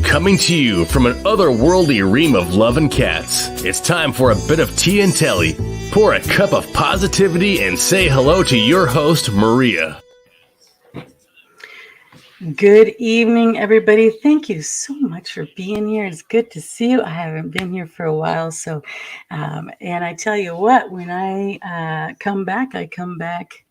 coming to you from an otherworldly ream of love and cats. It's time for a bit of tea and telly. Pour a cup of positivity and say hello to your host, Maria. Good evening, everybody. Thank you so much for being here. It's good to see you. I haven't been here for a while, and I tell you what, when I come back, I come back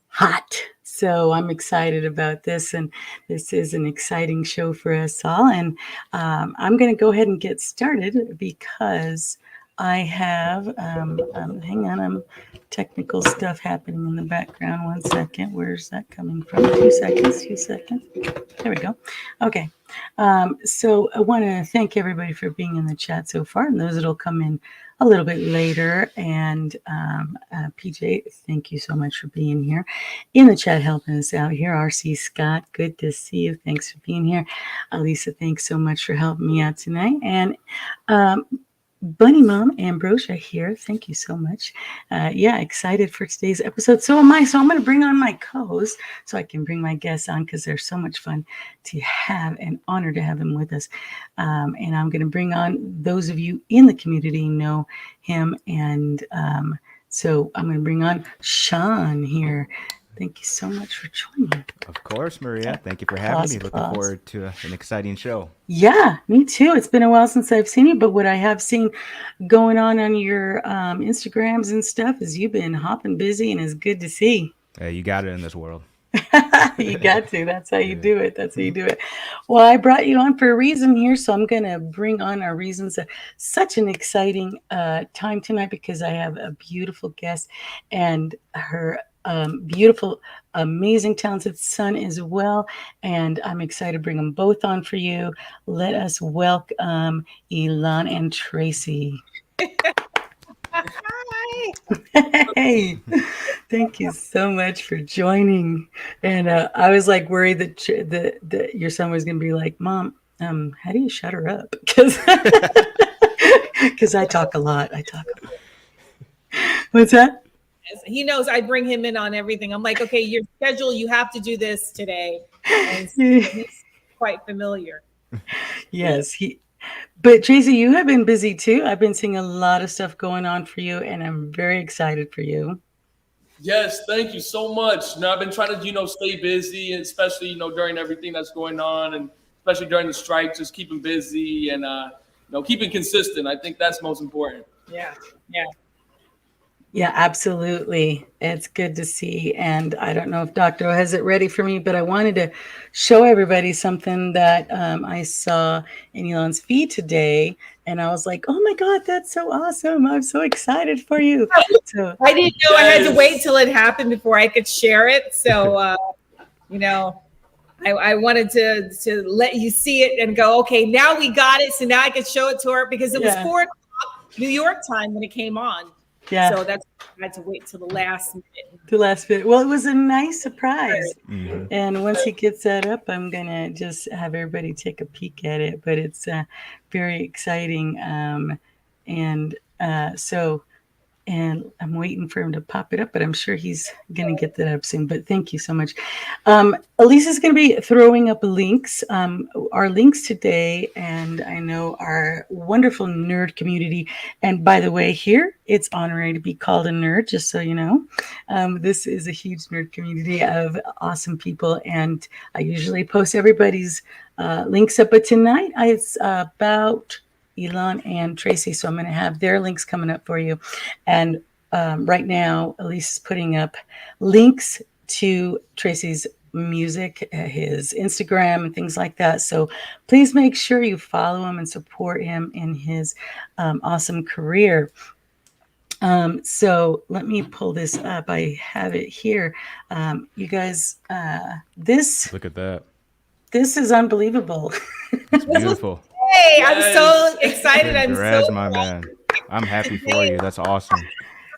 hot. So I'm excited about this, and this is an exciting show for us all. And I'm going to go ahead and get started because I have, hang on, technical stuff happening in the background. 1 second. Where's that coming from? 2 seconds. There we go. Okay. So I want to thank everybody for being in the chat so far, and those that'll come in a little bit later. And PJ, thank you so much for being here in the chat, helping us out here. RC Scott, good to see you. Thanks for being here. Lisa, thanks so much for helping me out tonight. And Bunny Mom Ambrosia here. Thank you so much. Excited for today's episode. So am I. So I'm going to bring on my co-host so I can bring my guests on because they're so much fun to have and honor to have them with us. And I'm going to bring on those of you in the community who know him. And so I'm going to bring on Sean here. Thank you so much for joining. Of course, Maria. Thank you for having me. Looking forward to an exciting show. Yeah, me too. It's been a while since I've seen you, but what I have seen going on your Instagrams and stuff is you've been hopping busy, and it's good to see. You got it in this world. You got to. That's how you do it. That's how you do it. Well, I brought you on for a reason here, so I'm going to bring on our reasons. Such an exciting time tonight because I have a beautiful guest and her beautiful, amazing, talented son as well. And I'm excited to bring them both on for you. Let us welcome Elan and Tracy. Hi. Hey, thank you so much for joining. And I was like worried that your son was going to be like, Mom, how do you shut her up? Because I talk a lot. What's that? He knows I bring him in on everything. I'm like, okay, your schedule, you have to do this today. And he's quite familiar. Yes. But Tracy, you have been busy too. I've been seeing a lot of stuff going on for you, and I'm very excited for you. Yes, thank you so much. I've been trying to, stay busy, especially, during everything that's going on, and especially during the strike, just keeping busy and, keeping consistent. I think that's most important. Yeah. Yeah, absolutely. It's good to see. And I don't know if Dr. O has it ready for me, but I wanted to show everybody something that I saw in Elan's feed today. And I was like, oh my God, that's so awesome. I'm so excited for you. So I didn't know I had to wait till it happened before I could share it. So, I wanted to let you see it and go, okay, now we got it. So now I could show it to her because it was 4 o'clock New York time when it came on. Yeah. So that's I had to wait till the last minute. Well, it was a nice surprise. Mm-hmm. And once he gets that up, I'm going to just have everybody take a peek at it. But it's very exciting. And I'm waiting for him to pop it up, but I'm sure he's going to get that up soon. But thank you so much. Elisa's going to be throwing up links, our links today, and I know our wonderful nerd community. And by the way, here, it's honorary to be called a nerd, just so you know. This is a huge nerd community of awesome people, and I usually post everybody's links up. But tonight, it's about Elan and Tracy, so I'm going to have their links coming up for you. And right now, Elise is putting up links to Tracy's music, his Instagram, and things like that. So please make sure you follow him and support him in his awesome career. So let me pull this up. I have it here. You guys, Look at that. This is unbelievable. It's beautiful. Hey, I'm so excited. Congrats, my man. I'm happy for you. That's awesome.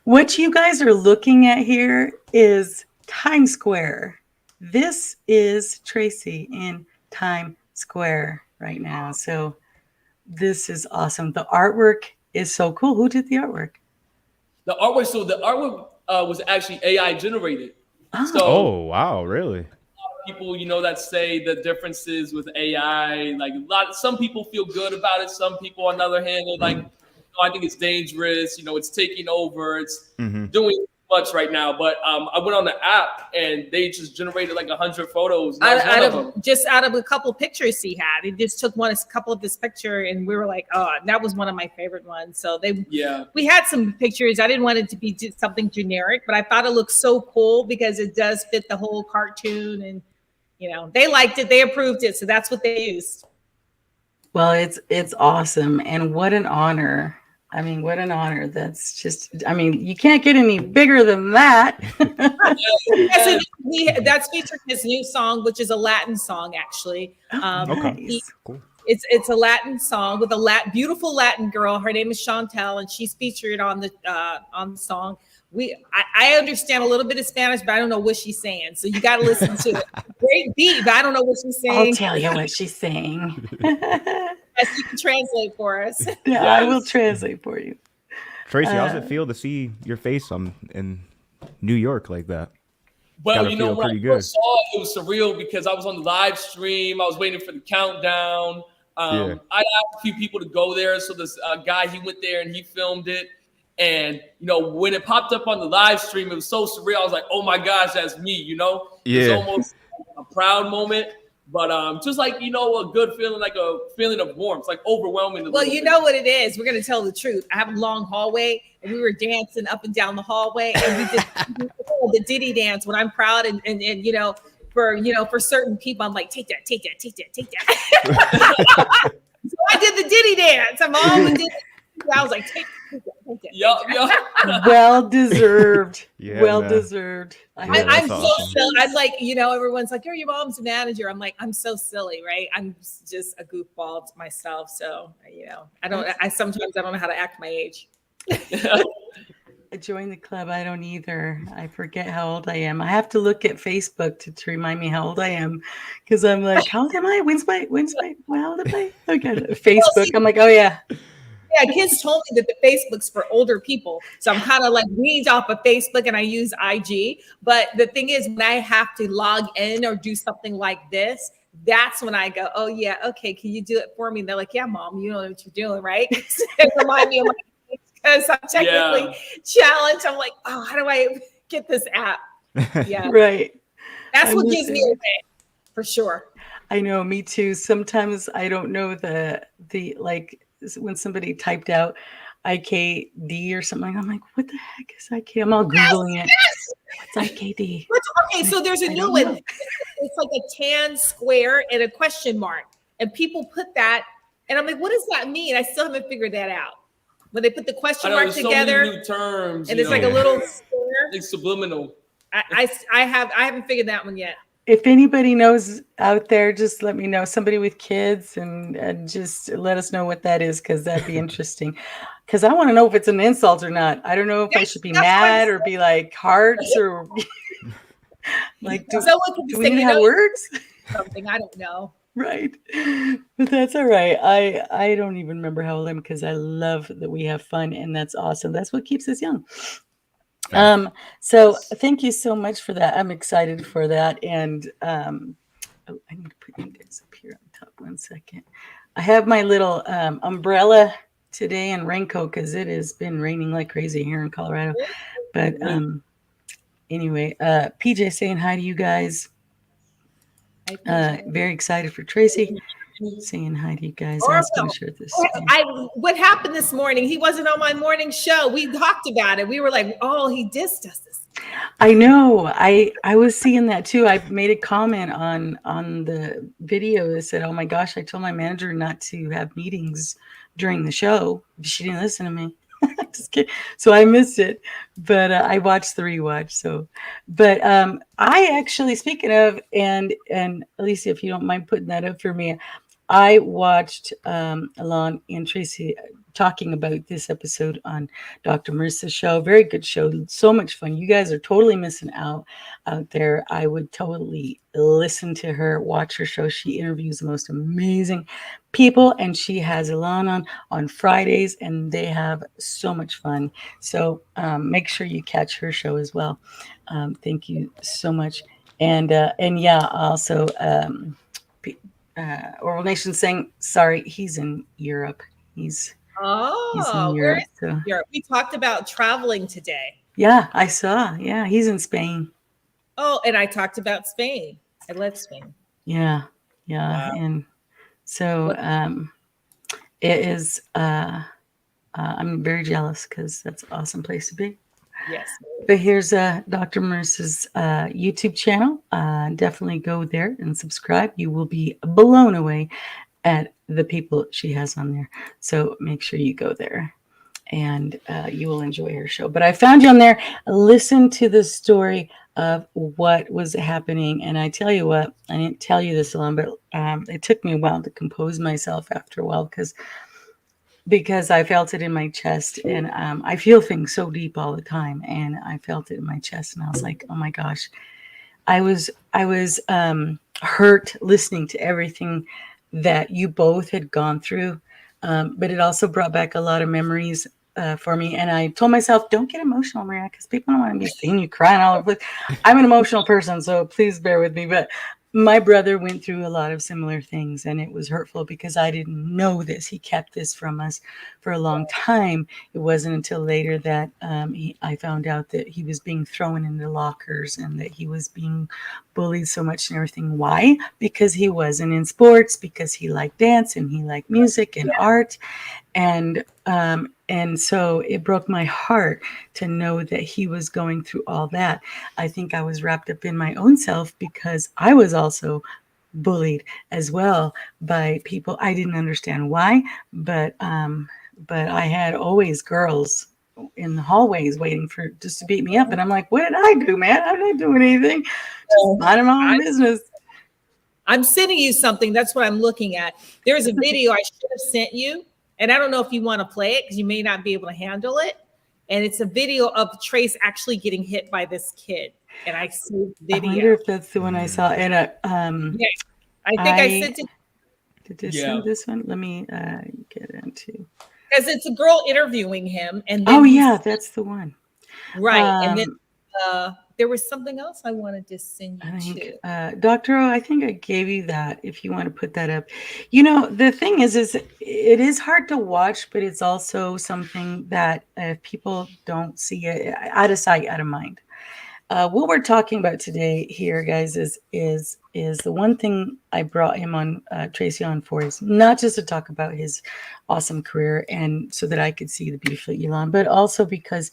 What you guys are looking at here is Times Square. This is Tracy in Times Square right now. So this is awesome. The artwork is so cool. Who did the artwork? The artwork was actually AI generated. Oh, So Oh, wow, really? people, that say the differences with AI, like some people feel good about it. Some people, on the other hand, are like, I think it's dangerous. It's taking over. It's doing much right now. But I went on the app and they just generated like 100 photos. Out of a couple of pictures he had. He just took a couple of this picture, and we were like, oh, that was one of my favorite ones. So we had some pictures. I didn't want it to be just something generic, but I thought it looked so cool because it does fit the whole cartoon, and they liked it, they approved it, so that's what they used. Well, it's awesome, and what an honor. I mean, what an honor. That's just, you can't get any bigger than that. That's featured in his new song, which is a Latin song, actually. Okay. Cool. It's a Latin song with a beautiful Latin girl. Her name is Chantel, and she's featured on the song. I understand a little bit of Spanish, but I don't know what she's saying. So you got to listen to it. Great beat, but I don't know what she's saying. I'll tell you what she's saying. Yes, you can translate for us. Yeah, I will translate for you. Tracy, how does it feel to see your face in New York like that? Well, when I first saw it, it was surreal because I was on the live stream. I was waiting for the countdown. I asked a few people to go there. So this guy, he went there and he filmed it. And, when it popped up on the live stream, it was so surreal. I was like, oh my gosh, that's me, It was almost a proud moment. But just like, a good feeling, like a feeling of warmth, like overwhelming. Well, you know what it is. We're going to tell the truth. I have a long hallway, and we were dancing up and down the hallway. And we did the Diddy dance when I'm proud. And for certain people, I'm like, take that. So I did the Diddy dance. I'm all in Diddy. I was like, take that. Yep. Well deserved. Yeah, well man. deserved. I'm so silly. I'm like, everyone's like, you're your mom's manager. I'm like, I'm so silly, right? I'm just a goofball to myself. So, sometimes I don't know how to act my age. I joined the club. I don't either. I forget how old I am. I have to look at Facebook to remind me how old I am, because I'm like, how old am I? When's my how old am I? Okay, Facebook. I'm like, oh yeah. Yeah, kids told me that the Facebook's for older people. So I'm kind of like weaned off of Facebook and I use IG. But the thing is, when I have to log in or do something like this, that's when I go, oh yeah, okay, can you do it for me? And they're like, yeah, mom, you know what you're doing, right? And remind me of my age, because I'm technically challenged. I'm like, oh, how do I get this app? Yeah. Right. That's what gives me away, for sure. I know, me too. Sometimes I don't know the like, when somebody typed out IKD or something, I'm like, what the heck is IKD? I'm all Googling it. What's IKD? Okay, so there's a new one. It's like a tan square and a question mark. And people put that, and I'm like, what does that mean? I still haven't figured that out. When they put the question mark together, so many new terms, and it's like a little square. It's subliminal. I haven't figured that one yet. If anybody knows out there, just let me know. Somebody with kids, and just let us know what that is, because that'd be interesting. Because I want to know if it's an insult or not. I don't know if I should be mad or be like hearts or like, do we need to have words? Something, I don't know. Right. But that's all right. I don't even remember how old I am, because I love that we have fun, and that's awesome. That's what keeps us young. So thank you so much for that. I'm excited for that. And I need to put you guys up here on top 1 second. I have my little umbrella today and raincoat, because it has been raining like crazy here in Colorado. But anyway, PJ saying hi to you guys. Very excited for Tracy. Saying hi to you guys. I was going to share this. What happened this morning? He wasn't on my morning show. We talked about it. We were like, oh, he dissed us. I know. I was seeing that too. I made a comment on the video that said, oh my gosh, I told my manager not to have meetings during the show. She didn't listen to me. Just kidding. So I missed it, but I watched the rewatch. So, but I actually, speaking of, and Alicia, if you don't mind putting that up for me, I watched Elan and Tracy talking about this episode on Dr. Marissa's show. Very good show. So much fun. You guys are totally missing out there. I would totally listen to her, watch her show. She interviews the most amazing people, and she has Elan on Fridays, and they have so much fun. So make sure you catch her show as well. Thank you so much. And yeah, also Oral Nation saying sorry, he's in Europe. He's in Oh, where Europe. is So Europe? We talked about traveling today. yeah, I saw. Yeah, he's in Spain. Oh, and I talked about Spain. I love Spain. Yeah, yeah, Wow. and so What? it is. I'm very jealous because that's an awesome place to be. Yes. But here's Dr. Marissa's YouTube channel. Definitely go there and subscribe. You will be blown away at the people she has on there. So make sure you go there and you will enjoy her show. But I found you on there. Listen to the story of what was happening. And I tell you what, I didn't tell you this, Elan, but it took me a while to compose myself after a while because I felt it in my chest, and I feel things so deep all the time, and I felt it in my chest, and I was like, oh my gosh, I was hurt listening to everything that you both had gone through, but it also brought back a lot of memories for me. And I told myself, don't get emotional, Maria, because people don't want to be seeing you crying all over. I'm an emotional person, so please bear with me. But my brother went through a lot of similar things, and it was hurtful because I didn't know this. He kept this from us for a long time. It wasn't until later that I found out that he was being thrown into lockers and that he was being bullied so much and everything. Why? Because he wasn't in sports, because he liked dance and he liked music and art. And so it broke my heart to know that he was going through all that. I think I was wrapped up in my own self because I was also bullied as well by people. I didn't understand why, but I had always girls in the hallways waiting for just to beat me up, and I'm like, what did I do, man? I'm not doing anything. Just minding my own business. I'm sending you something. That's what I'm looking at. There's a video I should have sent you, and I don't know if you want to play it because you may not be able to handle it. And it's a video of Trace actually getting hit by this kid. And I saved the video. I wonder if that's the one I saw. And yeah, I think I sent it. Did I send this one? Let me get into. Because it's a girl interviewing him, and then oh yeah, that's the one. Right, and then there was something else I wanted to send you to. Dr. O, I think I gave you that if you want to put that up. You know, the thing is it is hard to watch, but it's also something that if people don't see it, out of sight, out of mind. What we're talking about today here, guys, is the one thing I brought him on, Tracy, on for is not just to talk about his awesome career and so that I could see the beautiful Elan, but also because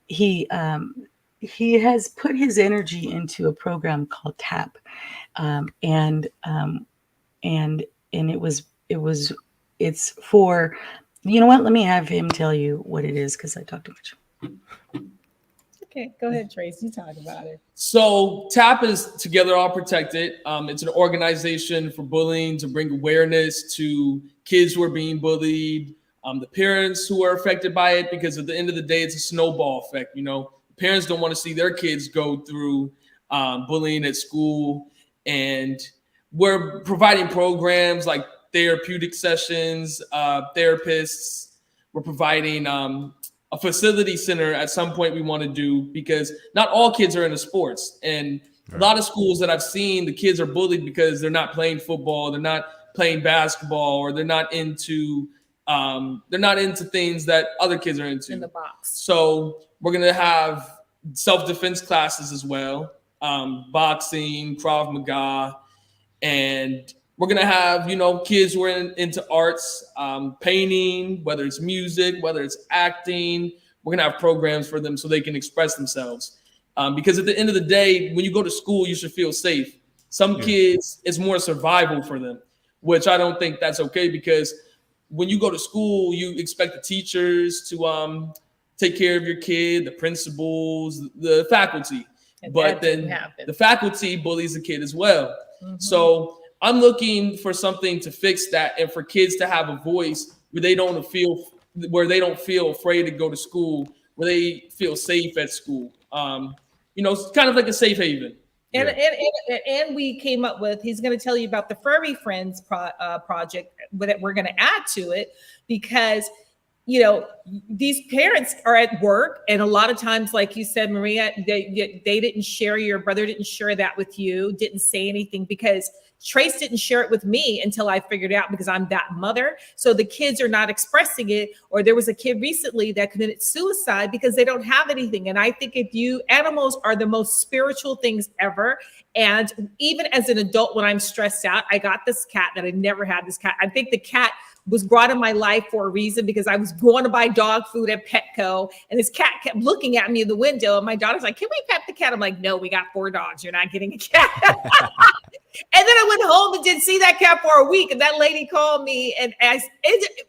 he has put his energy into a program called TAP, and it's for, you know what? Let me have him tell you what it is because I talk too much. Okay, go ahead, Trace. You talk about it. So TAP is Together All Protected. It's an organization for bullying to bring awareness to kids who are being bullied, the parents who are affected by it, because at the end of the day, it's a snowball effect. You know, parents don't want to see their kids go through bullying at school. And we're providing programs like therapeutic sessions, therapists. We're providing a facility center at some point we want to do, because not all kids are into sports. And a lot of schools that I've seen, the kids are bullied because they're not playing football, they're not playing basketball, or they're not into things that other kids are into. In the box. So we're going to have self-defense classes as well, boxing, Krav Maga, and we're going to have, kids who are into arts, painting, whether it's music, whether it's acting. We're going to have programs for them so they can express themselves. Because at the end of the day, when you go to school, you should feel safe. Some kids, it's more survival for them, which I don't think that's okay, because when you go to school, you expect the teachers to take care of your kid, the principals, the faculty. But then the faculty bullies the kid as well. Mm-hmm. So I'm looking for something to fix that, and for kids to have a voice where they don't feel afraid to go to school, where they feel safe at school. It's kind of like a safe haven. And we came up with, he's going to tell you about the Furry Friends project that we're going to add to it, because you know, these parents are at work, and a lot of times, like you said, Maria, they didn't share, your brother didn't share that with you, didn't say anything, because Trace didn't share it with me until I figured it out, because I'm that mother. So the kids are not expressing it. Or there was a kid recently that committed suicide because they don't have anything. And I think animals are the most spiritual things ever. And even as an adult, when I'm stressed out, I got this cat that I never had this cat. I think the cat was brought in my life for a reason, because I was going to buy dog food at Petco, and this cat kept looking at me in the window, and my daughter's like, "Can we pet the cat?" I'm like, "No, we got 4 dogs. You're not getting a cat." And then I went home and didn't see that cat for a week, and that lady called me, and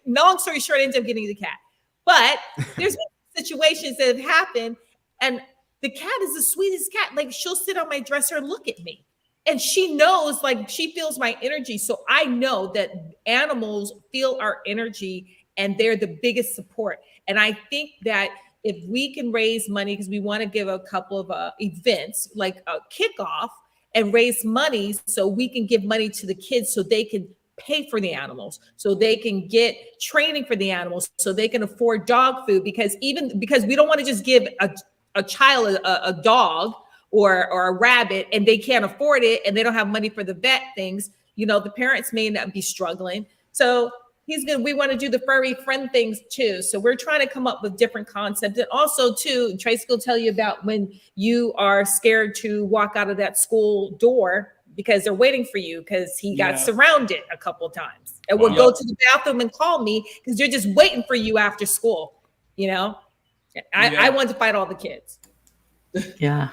long story short, I ended up getting the cat. But there's been situations that have happened, and the cat is the sweetest cat. Like, she'll sit on my dresser and look at me. And she knows, like, she feels my energy. So I know that animals feel our energy, and they're the biggest support. And I think that if we can raise money, because we want to give a couple of events, like a kickoff, and raise money so we can give money to the kids so they can pay for the animals, so they can get training for the animals, so they can afford dog food. Because we don't want to just give a child a dog or a rabbit, and they can't afford it, and they don't have money for the vet things. You know, the parents may not be struggling. So we want to do the furry friend things too. So we're trying to come up with different concepts. And also too, Tracy will tell you about when you are scared to walk out of that school door because they're waiting for you, because he got surrounded a couple of times, and will go to the bathroom and call me because they're just waiting for you after school. You know, I want to fight all the kids. Yeah.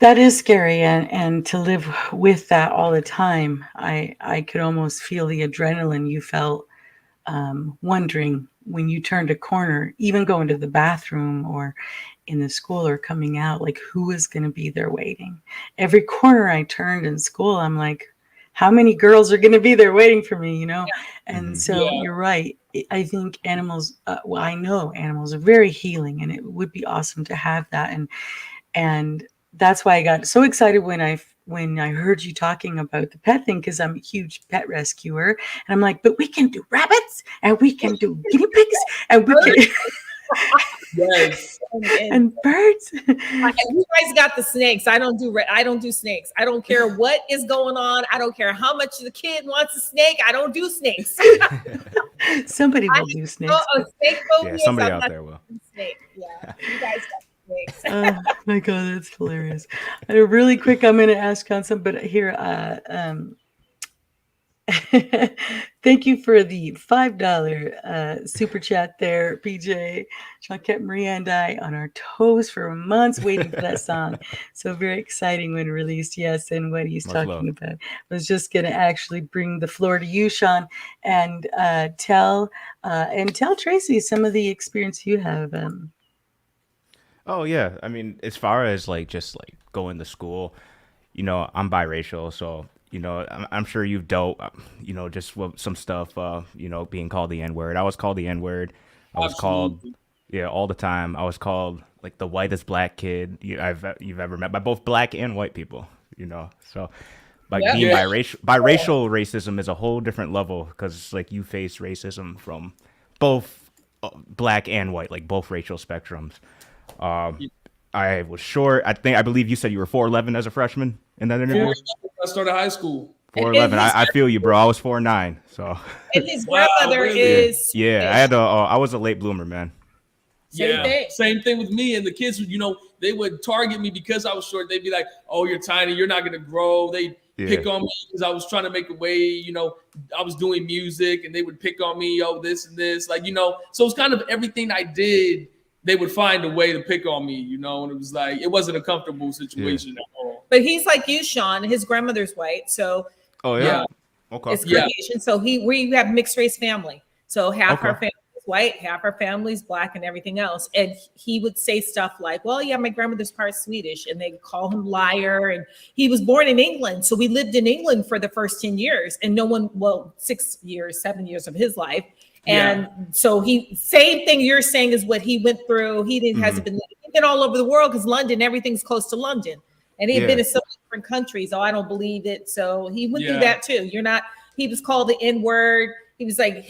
That is scary, and to live with that all the time, I could almost feel the adrenaline you felt, wondering when you turned a corner, even going to the bathroom or in the school or coming out, like, who is going to be there waiting? Every corner I turned in school, I'm like, how many girls are going to be there waiting for me, you know? Yeah. And so you're right. I think animals, I know animals are very healing, and it would be awesome to have that. And that's why I got so excited when I heard you talking about the pet thing, because I'm a huge pet rescuer, and I'm like, but we can do rabbits, and we can do guinea pigs, and we can and birds. And you guys got the snakes. I don't do snakes. I don't care what is going on. I don't care how much the kid wants a snake. I don't do snakes. Somebody will do snakes. Somebody out there will. Snake. Yeah, you guys got. Oh my God, that's hilarious. Really quick, I'm going to ask on some, but here, thank you for the $5 super chat there, PJ. Sean kept Maria and I on our toes for months waiting for that song. So very exciting when released. Yes, and what he's talking about. I was just going to actually bring the floor to you, Sean, and tell Tracy some of the experience you have. Oh yeah, I mean, as far as just going to school, you know, I'm biracial, so you know, I'm sure you've dealt, you know, just with some stuff, you know, being called the N-word. I was called the N-word. I was called, all the time. I was called like the whitest black kid you've ever met by both black and white people, you know. So, being biracial racism is a whole different level, because like you face racism from both black and white, like both racial spectrums. I was short. I believe you said you were 4'11" as a freshman in that interview. I started high school. 4'11". I feel you, bro. I was 4'9". So. And his grandmother is. Yeah, I was a late bloomer, man. Same thing with me. And the kids would, you know, they would target me because I was short. They'd be like, "Oh, you're tiny. You're not gonna grow." They pick on me because I was trying to make a way. You know, I was doing music, and they would pick on me. Oh, this and this, like, you know. So it's kind of everything I did. They would find a way to pick on me, you know, and it was like, it wasn't a comfortable situation at all. But he's like you, Sean. His grandmother's white, so okay, it's creation. So we have mixed race family. So half our family is white, half our family is black, and everything else. And he would say stuff like, "Well, yeah, my grandmother's part Swedish," and they call him liar. And he was born in England, so we lived in England for the first 10 years, and 7 years of his life. And so same thing you're saying is what he went through. He's been all over the world, because London, everything's close to London. And he had been in so many different countries. Oh, I don't believe it. So he went through that too. He was called the N-word. He was like,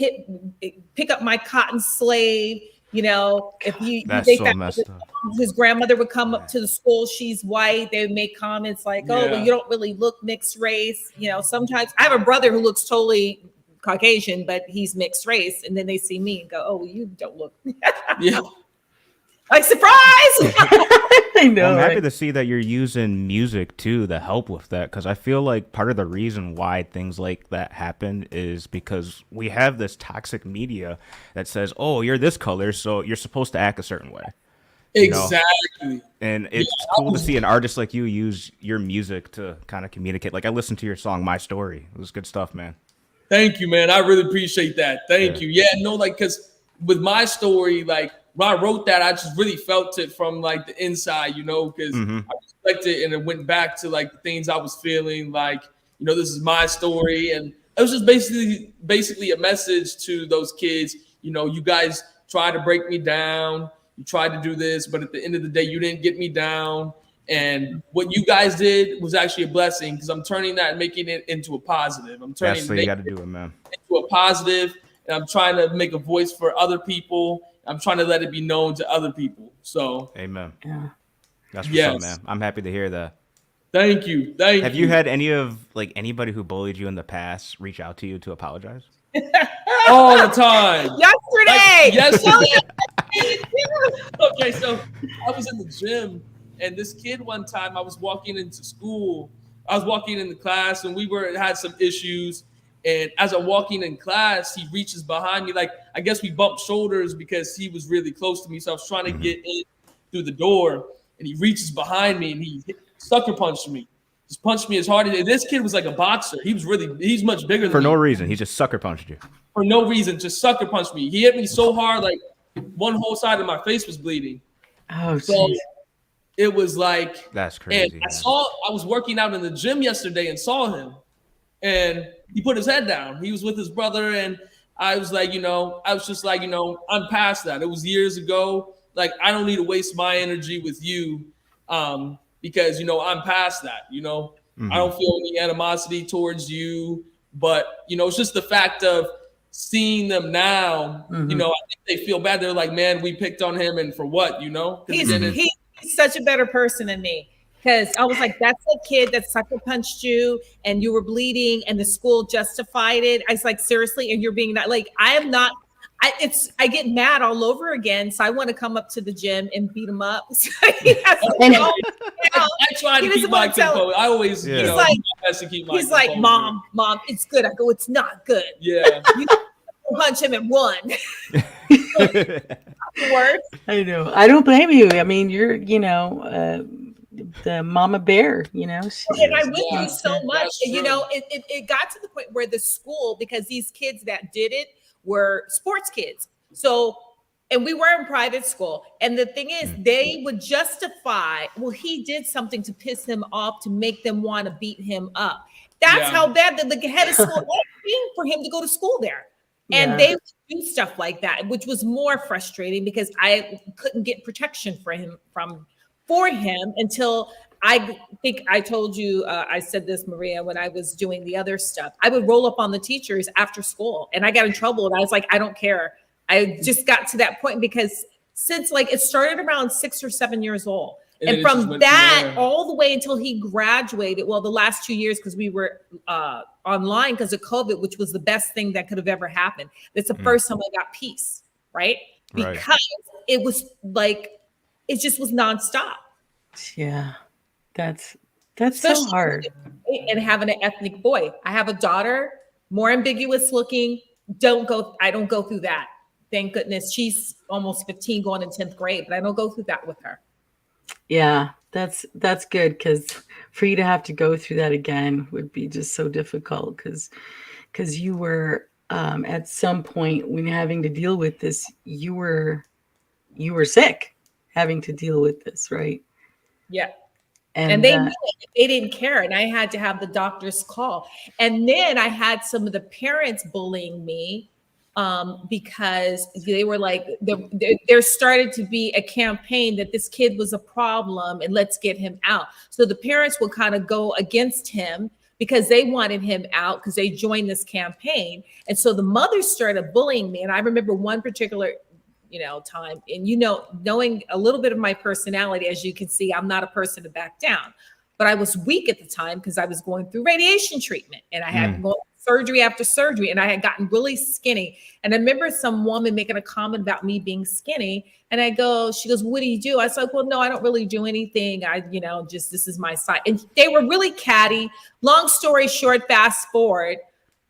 pick up my cotton slave. You know, if you That's they so found messed up. his grandmother would come up to the school, she's white. They would make comments like, oh, well, Yeah. you don't really look mixed race. You know, sometimes I have a brother who looks totally Caucasian, but he's mixed race. And then they see me and go, oh, well, you don't look. Yeah. Like, surprise. I know. Well, I'm happy right? to see that you're using music too to help with that, because I feel like part of the reason why things like that happen is because we have this toxic media that says, "Oh, you're this color, so you're supposed to act a certain way." You know? Exactly. And it's cool to see an artist like you use your music to kind of communicate. Like I listened to your song "My Story." It was good stuff, man. Thank you, man. I really appreciate that. Thank Yeah. you. Yeah, no, like, because with my story, like, when I wrote that, I just really felt it from, like, the inside, you know, because I reflected and it went back to, like, the things I was feeling, like, you know, this is my story. And it was just basically a message to those kids, you know, you guys tried to break me down. You tried to do this, but at the end of the day, you didn't get me down. And what you guys did was actually a blessing, because I'm turning that and making it into a positive. I'm turning That's what you got to do it, man. into a positive, and I'm trying to make a voice for other people. I'm trying to let it be known to other people. So, Amen. Yeah. That's what's Yes. up, man. I'm happy to hear that. thank you. Thank Have you had any of like anybody who bullied you in the past reach out to you to apologize? all the time. Yesterday. Yesterday. Okay, so I was in the gym, and this kid one time I was walking into school. I was walking into class, and we had some issues. And as I'm walking in class, he reaches behind me. Like, I guess we bumped shoulders because he was really close to me. So I was trying to get in through the door, and he reaches behind me and he sucker punched me. Just punched me as hard as this kid was like a boxer. He's much bigger than For me. no reason. He just sucker punched you. For no reason, just sucker punched me. He hit me so hard, like one whole side of my face was bleeding. Oh, So jeez. it was like, That's crazy. and I was working out in the gym yesterday and saw him, and he put his head down. He was with his brother, and I was like, I was just like, I'm past that. It was years ago. Like, I don't need to waste my energy with you, because I'm past that. I don't feel any animosity towards you, but it's just the fact of seeing them now. I think they feel bad. They're like, man, we picked on him, and for what? He's such a better person than me, because I was like, that's a kid that sucker punched you and you were bleeding and the school justified it. I was like, seriously, and you're being that, like, I am not. I get mad all over again, so I want to come up to the gym and beat him up. So he has to go down. I try to keep my composure. I always, He's like, do my best to keep my he's like, composure. mom, it's good. I go, it's not good. Yeah. You punch him and run. Words. I know. I don't blame you. I mean, you're, the mama bear, And I went through so much. That's true. It got to the point where the school, because these kids that did it were sports kids. So, and we were in private school. And the thing is, they would justify, well, he did something to piss him off to make them want to beat him up. That's how bad the head of school was for him to go to school there. And they would do stuff like that, which was more frustrating because I couldn't get protection for him until I think I told you, I said this, Maria, when I was doing the other stuff. I would roll up on the teachers after school, and I got in trouble, and I was like, I don't care. I just got to that point because since it started around 6 or 7 years old. And from that all the way until he graduated, well, the last 2 years, because we were online because of COVID, which was the best thing that could have ever happened. That's the first time I got peace, right? Because it was it just was nonstop. Yeah, that's so hard. And having an ethnic boy. I have a daughter, more ambiguous looking. I don't go through that. Thank goodness. She's almost 15 going in 10th grade, but I don't go through that with her. Yeah, that's good, because for you to have to go through that again would be just so difficult, because you were at some point when having to deal with this, you were sick having to deal with this, right? Yeah. And they knew it. They didn't care. And I had to have the doctors call. And then I had some of the parents bullying me because they were like, there started to be a campaign that this kid was a problem and let's get him out. So the parents would kind of go against him because they wanted him out because they joined this campaign. And so the mothers started bullying me. And I remember one particular, time, and knowing a little bit of my personality, as you can see, I'm not a person to back down, but I was weak at the time because I was going through radiation treatment and I had gone surgery after surgery, and I had gotten really skinny. And I remember some woman making a comment about me being skinny, and she goes, "What do you do?" I said, "Well, no, I don't really do anything. This is my side." And they were really catty. Long story short, fast forward.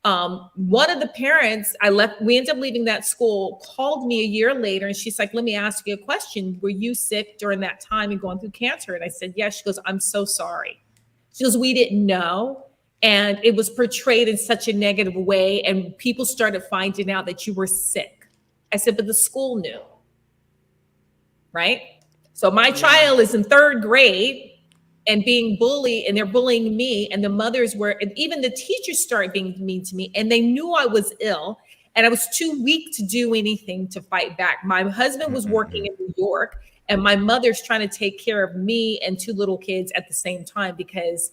One of the parents we ended up leaving that school, called me a year later, and she's like, "Let me ask you a question. Were you sick during that time and going through cancer?" And I said, "Yes." She goes, "I'm so sorry." She goes, "We didn't know. And it was portrayed in such a negative way. And people started finding out that you were sick." I said, "But the school knew." Right? So my child is in 3rd grade and being bullied, and they're bullying me, and the mothers were, and even the teachers started being mean to me, and they knew I was ill and I was too weak to do anything to fight back. My husband was working in New York, and my mother's trying to take care of me and 2 little kids at the same time because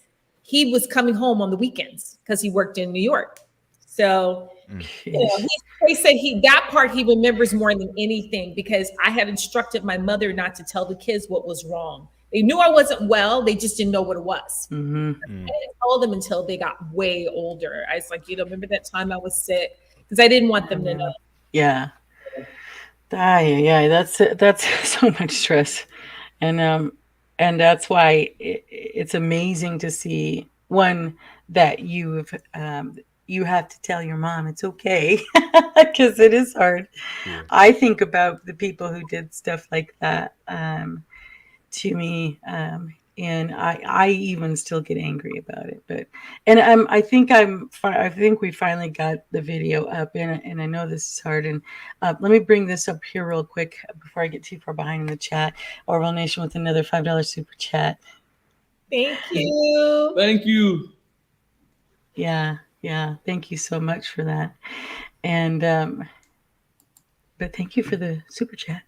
he was coming home on the weekends because he worked in New York. So they say that part he remembers more than anything, because I had instructed my mother not to tell the kids what was wrong. They knew I wasn't well. They just didn't know what it was. I didn't tell them until they got way older. I was like, remember that time I was sick? Because I didn't want them to know. Yeah. That's so much stress. And that's why it's amazing to see, one, that you have to tell your mom it's okay, because it is hard. Yeah. I think about the people who did stuff like that to me, and I even still get angry about it. But I think we finally got the video up, and I know this is hard. And let me bring this up here real quick before I get too far behind in the chat. Orville Nation with another $5 super chat. Thank you. Thank you. Yeah. Thank you so much for that. And but thank you for the super chat.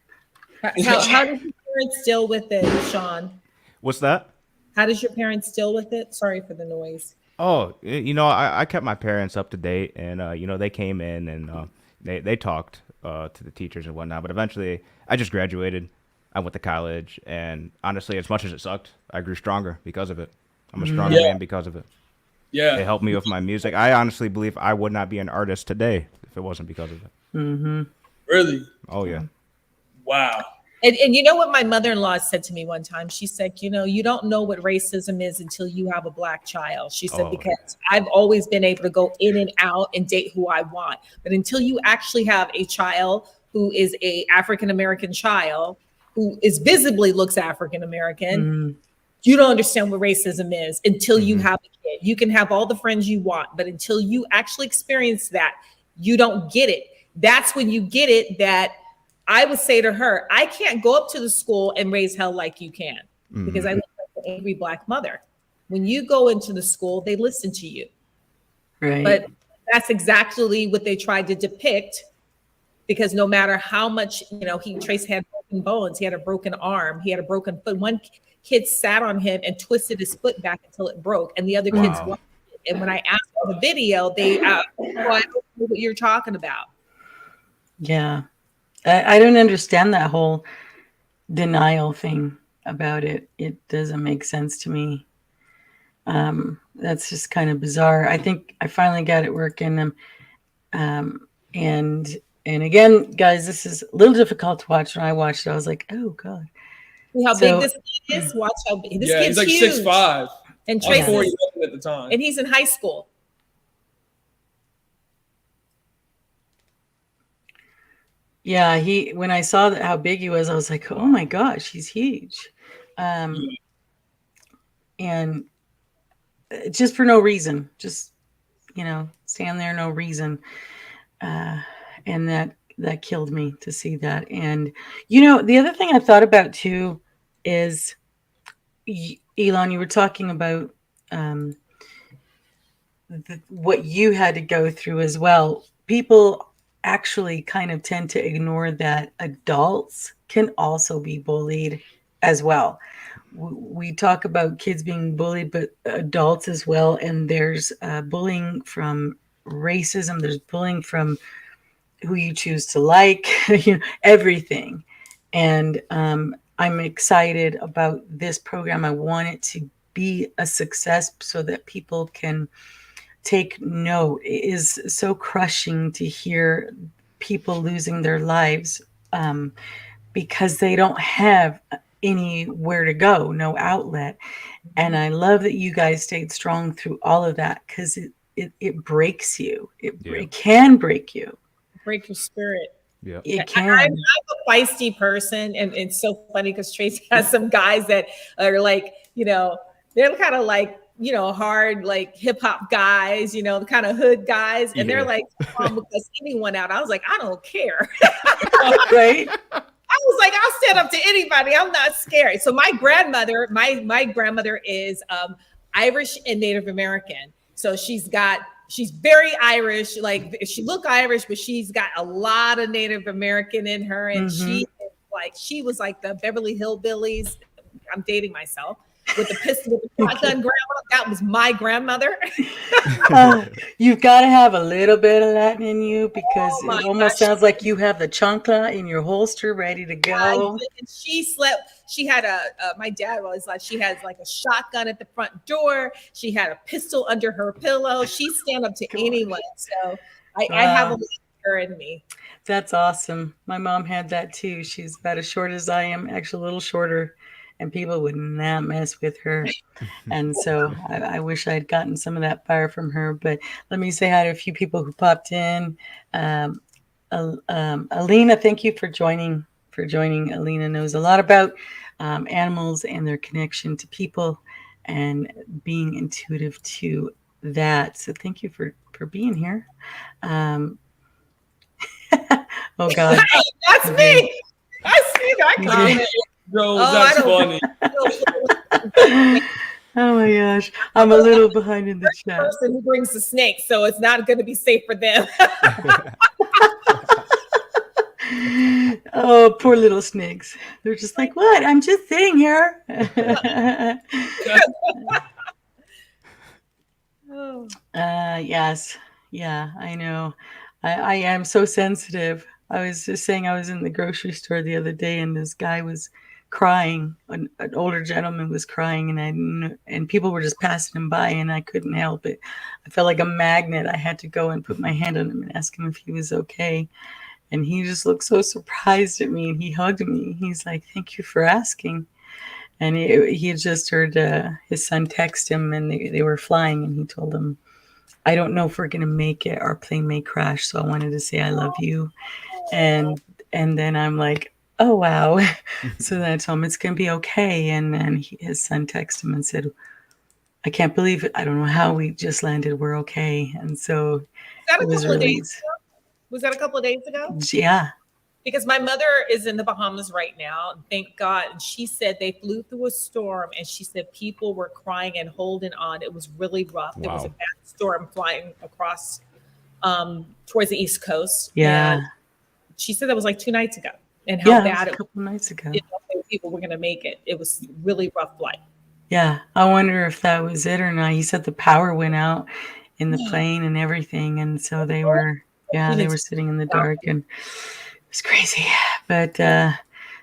How does your parents deal with it, Sean? What's that? How does your parents deal with it? Sorry for the noise. Oh, I kept my parents up to date, and they came in and they talked to the teachers and whatnot. But eventually, I just graduated. I went to college, and honestly, as much as it sucked, I grew stronger because of it. I'm a stronger man because of it. Yeah, it helped me with my music. I honestly believe I would not be an artist today if it wasn't because of it. Really? Oh yeah. Wow. And you know what my mother-in-law said to me one time? She said, you don't know what racism is until you have a Black child. She said, because I've always been able to go in and out and date who I want. But until you actually have a child who is a African-American child, who is visibly looks African-American, you don't understand what racism is until you have a kid. You can have all the friends you want, but until you actually experience that, you don't get it. That's when you get it, that I would say to her, I can't go up to the school and raise hell like you can, because I look like an angry Black mother. When you go into the school, they listen to you. Right. But that's exactly what they tried to depict, because no matter how much, Trace had broken bones, he had a broken arm, he had a broken foot. One kid sat on him and twisted his foot back until it broke, and the other kids watched it. And when I asked for the video, they, I don't know what you're talking about. Yeah. I don't understand that whole denial thing about it. It doesn't make sense to me. That's just kind of bizarre. I think I finally got it working. And again, guys, this is a little difficult to watch. When I watched it, I was like, oh God. See how big this kid is? Watch how big this kid's he's like huge. 6'5". And Trace is 40 at the time. And he's in high school. Yeah, when I saw how big he was, I was like, oh my gosh, he's huge. And just for no reason, just, stand there, no reason. And that killed me to see that. And, the other thing I thought about too is, Elan, you were talking about what you had to go through as well. People actually kind of tend to ignore that adults can also be bullied as well. we talk about kids being bullied, but adults as well. And there's bullying from racism. There's bullying from who you choose to like, everything. And I'm excited about this program. I want it to be a success so that people can take note. It is so crushing to hear people losing their lives because they don't have anywhere to go, no outlet. And I love that you guys stayed strong through all of that, because it breaks you. It can break you. Break your spirit. Yeah. It can. I'm a feisty person, and it's so funny because Tracy has some guys that are like, they're kind of like, hard, like hip hop guys, the kind of hood guys, and they're like, because anyone out. I was like, I don't care. Right? I was like, I'll stand up to anybody. I'm not scared. So my grandmother, my grandmother is Irish and Native American. So she's very Irish. Like, she look Irish, but she's got a lot of Native American in her. And she was like the Beverly Hillbillies. I'm dating myself. With the pistol, with the shotgun grandma. That was my grandmother. You've got to have a little bit of that in you, because it almost sounds like you have the chancla in your holster ready to go. And she slept. She had my dad always like, she has like a shotgun at the front door. She had a pistol under her pillow. She stand up to anyone. So I have a little her in me. That's awesome. My mom had that too. She's about as short as I am, actually a little shorter. And people would not mess with her. And so I wish I'd gotten some of that fire from her. But let me say hi to a few people who popped in. Alina, thank you for joining. Alina knows a lot about animals and their connection to people and being intuitive to that. So thank you for being here. Oh, God. That's me. I see that. That's funny. Oh my gosh, I'm a little behind in the chat. Person who brings the snake, so it's not going to be safe for them. Oh, poor little snakes. They're just like, what? I'm just sitting here. Yes. Yeah, I know. I am so sensitive. I was just saying, I was in the grocery store the other day, and this guy was crying. An older gentleman was crying, and people were just passing him by, and I couldn't help it. I felt like a magnet. I had to go and put my hand on him and ask him if he was okay. And he just looked so surprised at me, and he hugged me. He's like, "Thank you for asking." And he had just heard his son text him, and they were flying, and he told him, "I don't know if we're going to make it. Our plane may crash, so I wanted to say I love you." And then I'm like, oh, wow. So then I told him it's going to be okay. And then his son texted him and said, I can't believe it. I don't know how we just landed. We're okay. And so it was released. Was that a couple of days ago? Yeah. Because my mother is in the Bahamas right now, thank God. And she said they flew through a storm, and she said people were crying and holding on. It was really rough. Wow. There was a bad storm flying across towards the East Coast. Yeah. And she said that was like 2 nights ago, and how bad it was a couple nights ago. People were going to make it. It was really rough flight. Yeah. I wonder if that was it or not. He said the power went out in the plane and everything. And so they were sitting in the dark, and it was crazy. But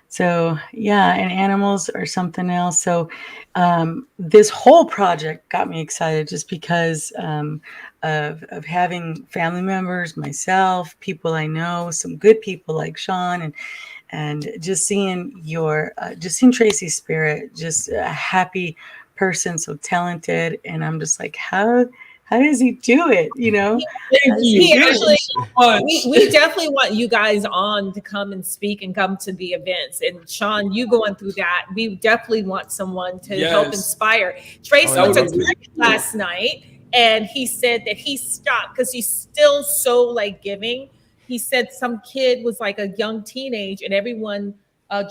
so, yeah, and animals are something else. So this whole project got me excited just because of having family members, myself, people I know, some good people like Sean, and just seeing seeing Tracy's spirit, just a happy person, so talented. And I'm just like, how does he do it? You know, we definitely want you guys on to come and speak and come to the events. And Sean, you going through that, we definitely want someone to help inspire. Trace went to last night, and he said that he stopped because he's still so like giving. He said some kid was like a young teenage, and everyone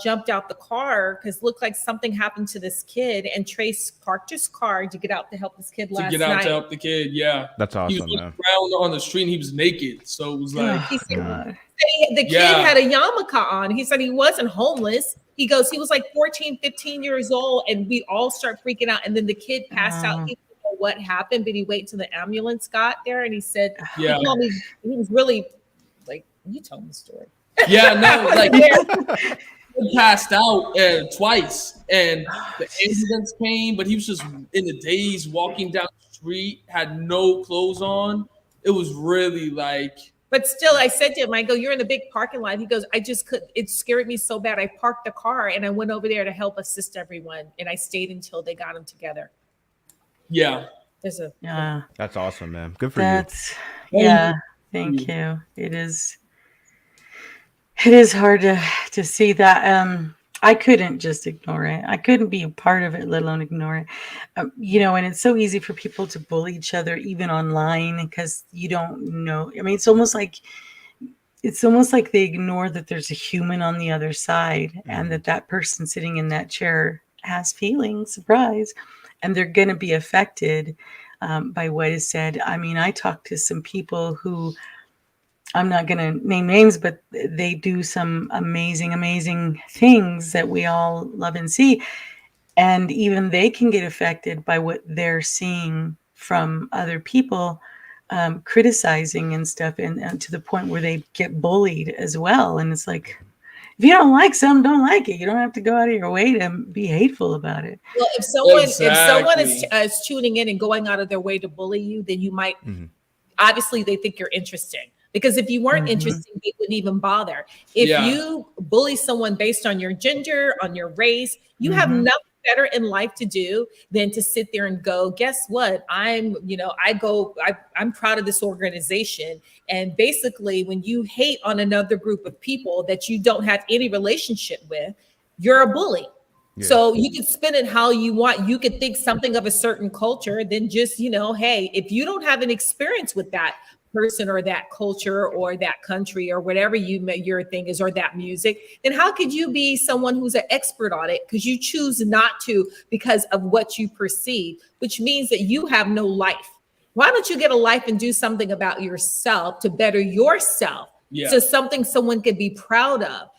jumped out the car because it looked like something happened to this kid, and Trace parked his car to get out to help this kid last night. To help the kid, yeah. That's awesome. He was around on the street, and he was naked, so it was like the kid had a yarmulke on. He said he wasn't homeless. He goes, he was like 14, 15 years old, and we all start freaking out. And then the kid passed out. He didn't know what happened, but he waited till the ambulance got there, and he said, Yeah. he called me. He was really like, you tell me the story. Yeah, no, like he passed out twice, and the ambulance came, but he was just in a daze, walking down the street, had no clothes on. It was really like. But still, I said to him, I go, you're in the big parking lot. He goes, I just couldn't. It scared me so bad. I parked the car and I went over there to help assist everyone, and I stayed until they got him together. Yeah. Yeah. That's awesome, man. Good for you. Yeah. Thank you. It is hard to see that. I couldn't just ignore it. I couldn't be a part of it, let alone ignore it. You know, and it's so easy for people to bully each other, even online, because you don't know. I mean, it's almost like they ignore that there's a human on the other side, and that person sitting in that chair has feelings, surprise, and they're going to be affected by what is said. I mean, I talked to some people who, I'm not going to name names, but they do some amazing, amazing things that we all love and see. And even they can get affected by what they're seeing from other people, criticizing and stuff, and to the point where they get bullied as well. And it's like, if you don't like something, don't like it. You don't have to go out of your way to be hateful about it. Well, if someone is tuning in and going out of their way to bully you, then you might, obviously they think you're interesting. Because if you weren't interesting, they wouldn't even bother. If you bully someone based on your gender, on your race, you have nothing better in life to do than to sit there and go, guess what? I'm proud of this organization. And basically, when you hate on another group of people that you don't have any relationship with, you're a bully. Yeah. So you can spin it how you want. You could think something of a certain culture, then just, hey, if you don't have an experience with that person or that culture or that country or whatever your thing is, or that music, then how could you be someone who's an expert on it? Because you choose not to, because of what you perceive, which means that you have no life. Why don't you get a life and do something about yourself to better yourself? So something someone could be proud of.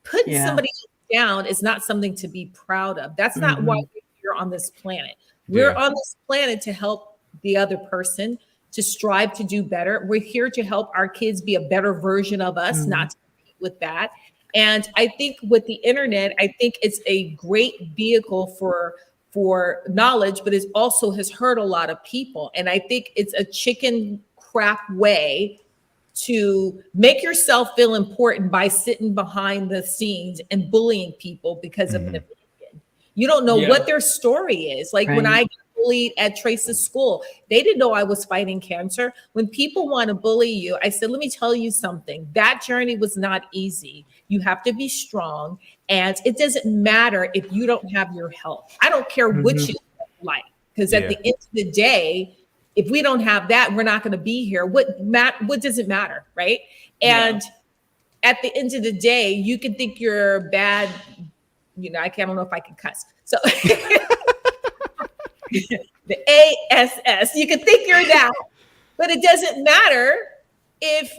Putting somebody down is not something to be proud of. That's not why we're here on this planet. We're on this planet to help the other person, to strive to do better. We're here to help our kids be a better version of us, not to compete with that. And I think with the internet, I think it's a great vehicle for knowledge, but it also has hurt a lot of people. And I think it's a chicken crap way to make yourself feel important by sitting behind the scenes and bullying people because of an opinion. You don't know what their story is. Like when I got bullied at Trace's school, they didn't know I was fighting cancer. When people want to bully you, I said, let me tell you something. That journey was not easy. You have to be strong. And it doesn't matter if you don't have your health. I don't care what you like, because at the end of the day, if we don't have that, we're not going to be here. What does it matter, right? And at the end of the day, you can think you're bad. I don't know if I can cuss. So the ASS, you can think you're that, but it doesn't matter if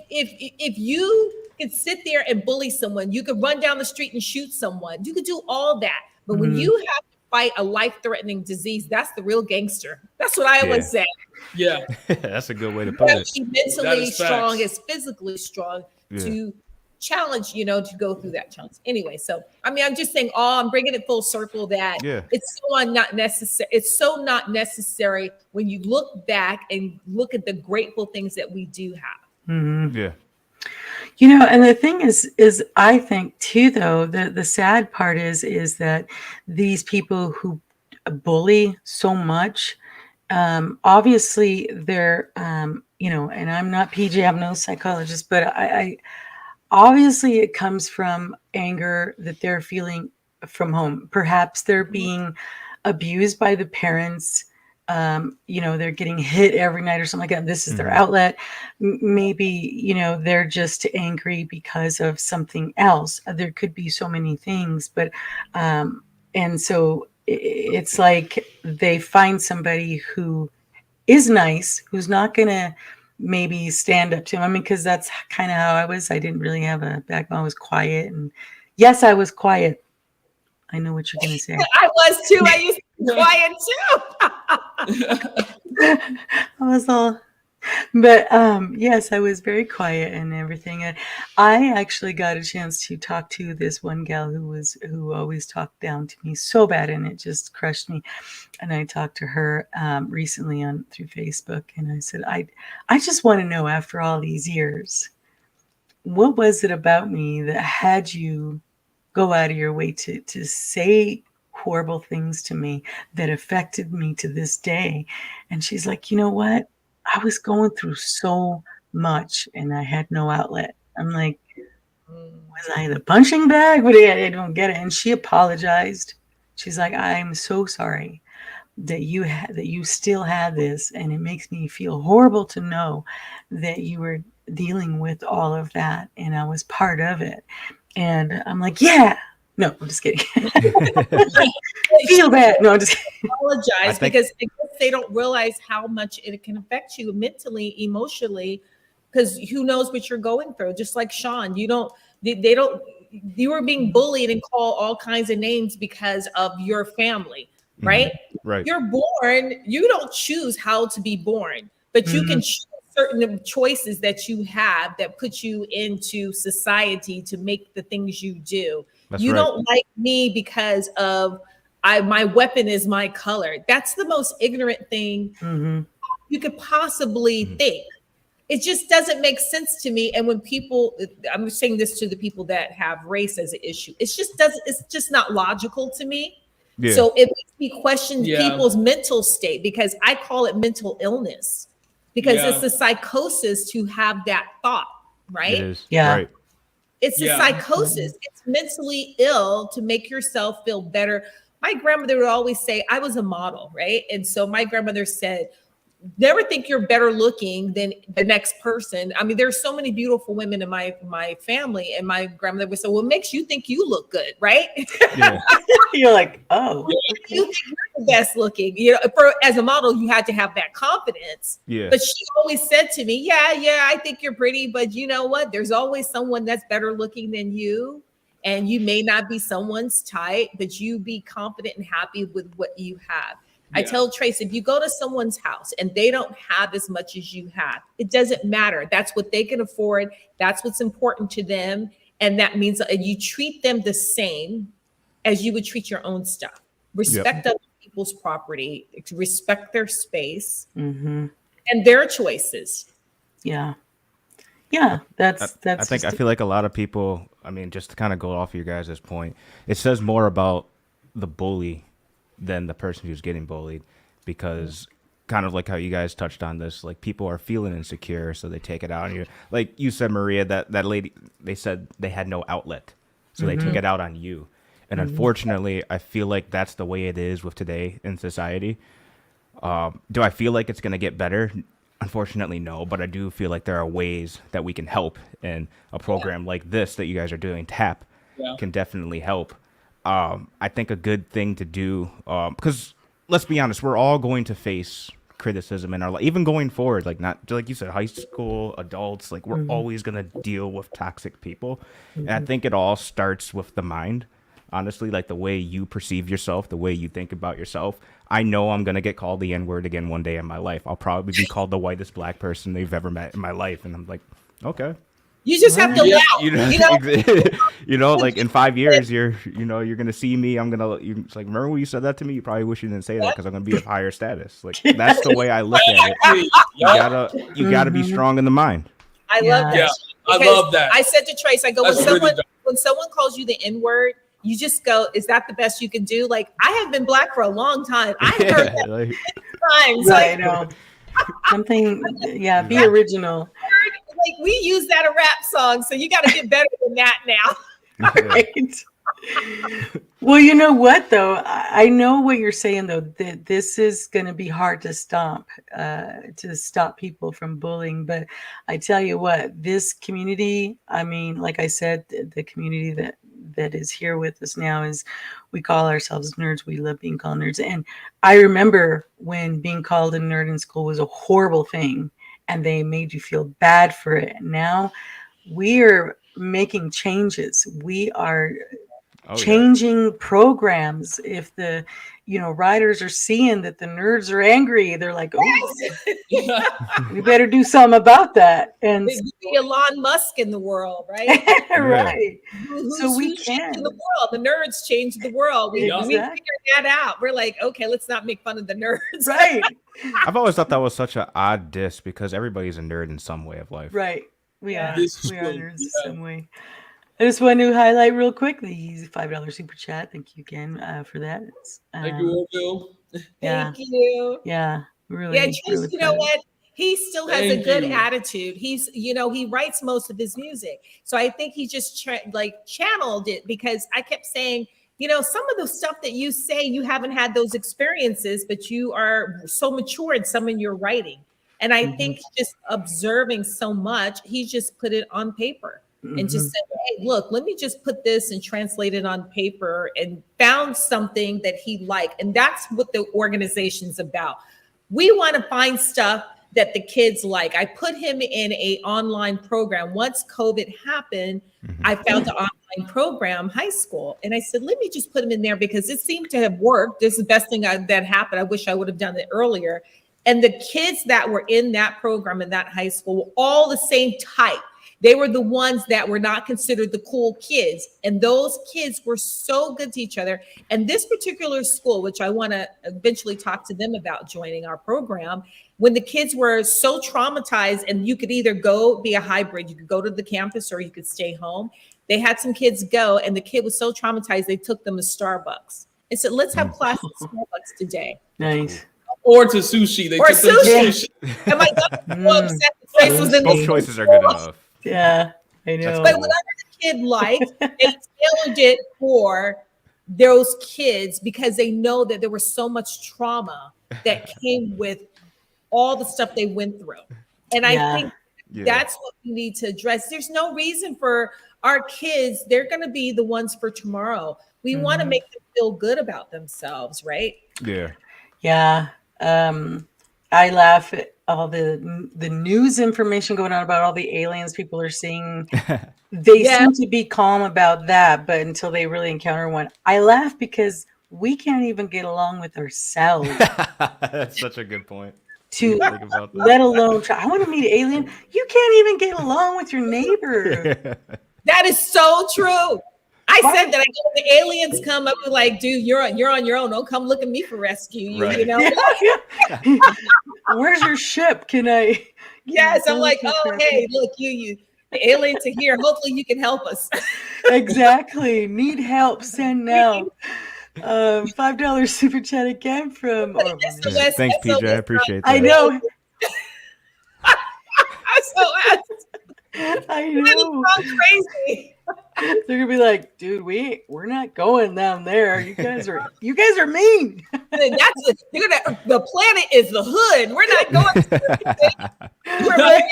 you can sit there and bully someone. You could run down the street and shoot someone. You could do all that, but when you have to fight a life-threatening disease, that's the real gangster. That's what I always say. Yeah, that's a good way to put it. Be mentally strong as physically strong to challenge, to go through that challenge. Anyway, so I'm just saying, I'm bringing it full circle that it's so not necessary. It's so not necessary when you look back and look at the grateful things that we do have. Yeah. And the thing is I think too, though, the sad part is that these people who bully so much, obviously they're, and I'm not PJ, I'm no psychologist, but I obviously it comes from anger that they're feeling from home. Perhaps they're being abused by the parents. They're getting hit every night or something like that. This is their outlet. Maybe, they're just angry because of something else. There could be so many things, but, and so it's like they find somebody who is nice, who's not going to maybe stand up to them. Because that's kind of how I was. I didn't really have a backbone. I was quiet. And yes, I was quiet I know what you're going to say. I was too. I used to be quiet too. I was all, but yes, I was very quiet and everything. And I actually got a chance to talk to this one gal who always talked down to me so bad, and it just crushed me. And I talked to her recently through Facebook, and I said, I just want to know, after all these years, what was it about me that had you go out of your way to say horrible things to me that affected me to this day? And she's like, you know what? I was going through so much and I had no outlet. I'm like, was I the punching bag? I don't get it. And she apologized. She's like, I'm so sorry that you still had this, and it makes me feel horrible to know that you were dealing with all of that and I was part of it. And I'm like, yeah. No, I'm just kidding. Feel bad. No, I'm just kidding. Apologize because they don't realize how much it can affect you mentally, emotionally, because who knows what you're going through. Just like Sean, you were being bullied and called all kinds of names because of your family, right? Right. You're born, you don't choose how to be born, but you can choose certain choices that you have that put you into society to make the things you do. That's you right. don't like me because of my weapon is my color. That's the most ignorant thing you could possibly think. It just doesn't make sense to me. And when people, I'm saying this to the people that have race as an issue, it's just not logical to me. Yeah. So it makes me question people's mental state, because I call it mental illness, because it's the psychosis to have that thought, right? It is. Yeah. Right. It's a psychosis. It's mentally ill to make yourself feel better. My grandmother would always say, I was a model, right? And so my grandmother said, never think you're better looking than the next person. I mean, there's so many beautiful women in my family, and my grandmother would say, what makes you think you look good, right? Yeah. You're like, oh. You think you're the best looking. As a model, you had to have that confidence. Yeah. But she always said to me, yeah, I think you're pretty, but you know what? There's always someone that's better looking than you. And you may not be someone's type, but you be confident and happy with what you have. I tell Trace, if you go to someone's house and they don't have as much as you have, it doesn't matter. That's what they can afford. That's what's important to them. And that means that you treat them the same as you would treat your own stuff. Respect other people's property, respect their space and their choices. Yeah. Yeah, that's. I feel like a lot of people, I mean, just to kind of go off your guys' point, it says more about the bully than the person who's getting bullied, because kind of like how you guys touched on this, like people are feeling insecure, so they take it out on you. Like you said, Maria, that lady, they said they had no outlet, so they took it out on you. And unfortunately, I feel like that's the way it is with today in society. Do I feel like it's going to get better? Unfortunately, no, but I do feel like there are ways that we can help, and a program like this that you guys are doing, TAP, can definitely help. I think a good thing to do, because let's be honest, we're all going to face criticism in our life, even going forward, like not like you said, high school, adults, like we're always going to deal with toxic people. And I think it all starts with the mind, honestly, like the way you perceive yourself, the way you think about yourself. I know I'm going to get called the N-word again one day in my life. I'll probably be called the whitest black person they've ever met in my life. And I'm like, okay. You just have to laugh. You know, like in 5 years, you're going to see me. It's like, remember when you said that to me? You probably wish you didn't say that, because I'm going to be of higher status. Like, that's the way I look at it. You gotta be strong in the mind. I love that. Yeah, I love that. I said to Trace, I go, That's when someone calls you the N-word, you just go, is that the best you can do? Like, I have been black for a long time. I heard that like, times. Right, Like, something. Yeah, be original. like we use that a rap song, so you got to get better than that now. Right. Well, you know what, though? I know what you're saying, though, that this is going to be hard to stop people from bullying. But I tell you what, this community, I mean, like I said, the community that is here with us now is, we call ourselves nerds. We love being called nerds. And I remember when being called a nerd in school was a horrible thing, and they made you feel bad for it. Now we are making changes. We are Oh, changing programs. If the writers are seeing that the nerds are angry, they're like, oh, we better do something about that. And There's the Elon Musk in the world, right? right. Who's So we changing can. the world? The nerds changed the world. We Exactly. figured that out. We're like, okay, let's not make fun of the nerds. Right. I've always thought that was such an odd diss because everybody's a nerd in some way of life. Right. We are. This is We are true. nerds the Yeah. same way. I just want to highlight real quick the $5 super chat. Thank you again for that. Thank you, Orville. Yeah. Thank you. Yeah. Really. Yeah, Trace, really you know proud. what? He still has a Thank good you. attitude. He's, he writes most of his music. So I think he just channeled it, because I kept saying, some of the stuff that you say, you haven't had those experiences, but you are so mature in some of your writing. And I think just observing so much, he just put it on paper and just said, hey, look, let me just put this and translate it on paper, and found something that he liked. And that's what the organization's about. We want to find stuff that the kids like. I put him in a online program. Once COVID happened, I found an online program, high school. And I said, let me just put him in there, because it seemed to have worked. This is the best thing that happened. I wish I would have done it earlier. And the kids that were in that program in that high school were all the same type. They were the ones that were not considered the cool kids. And those kids were so good to each other. And this particular school, which I want to eventually talk to them about joining our program, when the kids were so traumatized, and you could either go be a hybrid, you could go to the campus or you could stay home. They had some kids go, and the kid was so traumatized, they took them to Starbucks. And said, let's have class at Starbucks today. Nice. Or to sushi. They Or took them to sushi. sushi. And my daughter was so upset. The Trace was in Both the choices are good enough. Yeah, I know. But whatever the kid liked, they tailored it for those kids, because they know that there was so much trauma that came with all the stuff they went through. And I think that's what we need to address. There's no reason for our kids. They're going to be the ones for tomorrow. We want to make them feel good about themselves, right? Yeah. Yeah. I laugh at all the news information going on about all the aliens people are seeing. They seem to be calm about that, but until they really encounter one, I laugh because we can't even get along with ourselves. That's such a good point. To Think about that. let alone try. I want to meet an alien. You can't even get along with your neighbor. That is so true. I said that. I go, when the aliens come up, and like, dude, you're on your own. Don't come look at me for rescue. You know? Yeah. Where's your ship? Can I? Yes, I'm like, oh, hey, look, you, the aliens are here. Hopefully, you can help us. Exactly. Need help? Send now. $5 super chat again from. Yeah, thanks, PJ. I appreciate that. I know. I know. It's so crazy. They're gonna be like, dude, we're not going down there. You guys are mean. The planet is the hood. We're not going to we're very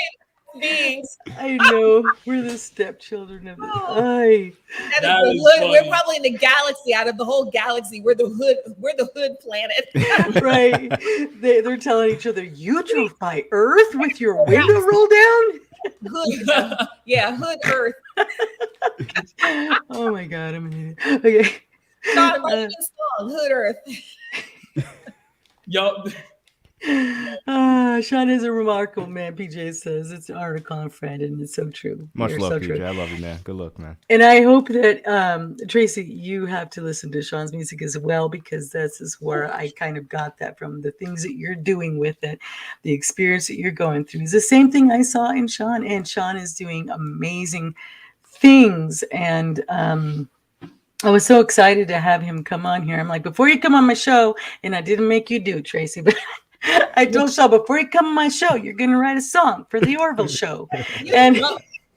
beings. I know. We're the stepchildren of the eye. That is the hood. We're probably in the galaxy. Out of the whole galaxy, we're the hood planet. Right. They're telling each other, you drove by Earth with your window rolled down? Hood, hood Earth. Oh my God, I'm an idiot. Okay. Not like this song, Hood Earth. Yup. Sean is a remarkable man, PJ says. It's an article on Friend, and it's so true. Much You're love, so PJ. true. I love you, man. Good luck, man. And I hope that, Tracy, you have to listen to Sean's music as well, because this is where I kind of got that from. The things that you're doing with it, the experience that you're going through is the same thing I saw in Sean, and Sean is doing amazing things. And I was so excited to have him come on here. I'm like, before you come on my show, and I didn't make you do, Tracy, but I told Sean, before you come on my show, you're going to write a song for the Orville show. And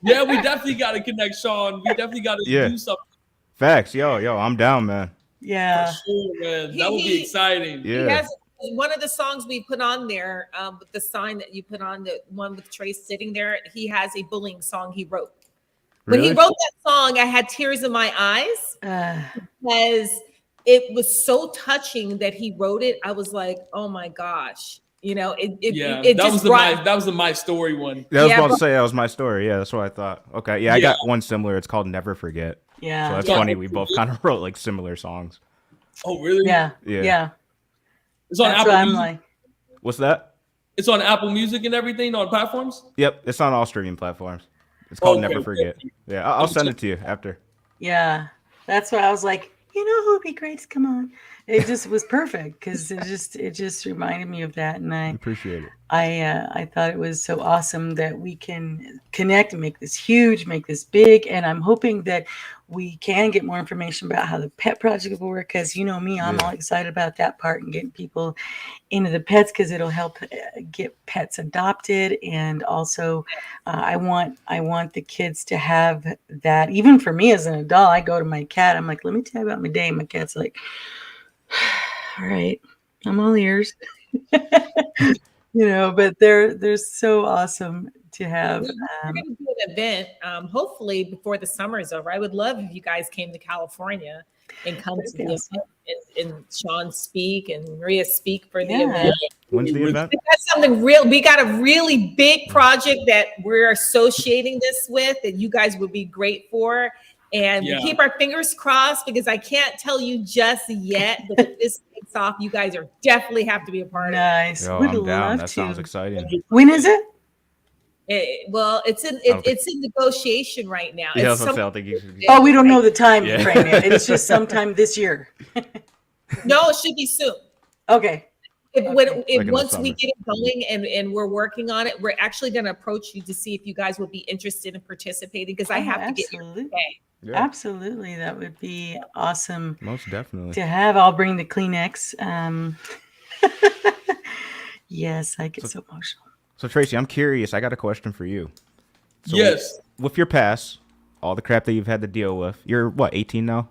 yeah, we definitely got to connect, Sean. We definitely got to do something. Facts. Yo, I'm down, man. Yeah. For sure, man. That would be exciting. Yeah. He has one of the songs we put on there, with the sign that you put on, the one with Trace sitting there. He has a bullying song he wrote. When he wrote that song, I had tears in my eyes because it was so touching that he wrote it. I was like, oh my gosh. That was the My Story one. Yeah, I was about to say that was my story. Yeah, that's what I thought. Okay. Yeah, I got one similar. It's called Never Forget. Yeah. So that's Yeah. funny. We both kind of wrote like similar songs. Oh, really? Yeah. Yeah. Yeah. It's on That's Apple what I'm Music. like. What's that? It's on Apple Music and everything on platforms. Yep, it's on all streaming platforms. It's called Okay. Never Forget. Yeah, I'll send it to you after. Yeah. That's what I was like, you know who would be great to come on? It just was perfect because it just reminded me of that. And I appreciate it. I thought it was so awesome that we can connect and make this huge, make this big. And I'm hoping that we can get more information about how the pet project will work. Because you know me, I'm Yeah. all excited about that part and getting people into the pets because it'll help get pets adopted. And also, I want the kids to have that. Even for me as an adult, I go to my cat. I'm like, let me tell you about my day. My cat's like, all right, I'm all ears. But they're so awesome to have. We're going to do an event, hopefully before the summer is over. I would love if you guys came to California and come to the event and Sean speak and Maria speak for the event. When's the event? We got something real. We got a really big project that we're associating this with that you guys would be great for. And we keep our fingers crossed because I can't tell you just yet, but if this takes off, you guys are definitely have to be a part of it. Nice. Yo, Would I'm down. love That to. sounds exciting. When is it? It's in negotiation right now. Yeah, It's that's what I think you should. Oh, we don't know the time Yeah. frame yet. It's just sometime this year. no, it should be soon. Okay. Like in the Once we summer. get it going and we're working on it, we're actually going to approach you to see if you guys would be interested in participating because I have to get your absolutely. okay. Yeah, Absolutely. That would be awesome most definitely. to have. I'll bring the Kleenex. Yes, I get so emotional. So Tracy, I'm curious. I got a question for you. So Yes. With your past, all the crap that you've had to deal with, you're what, 18 now?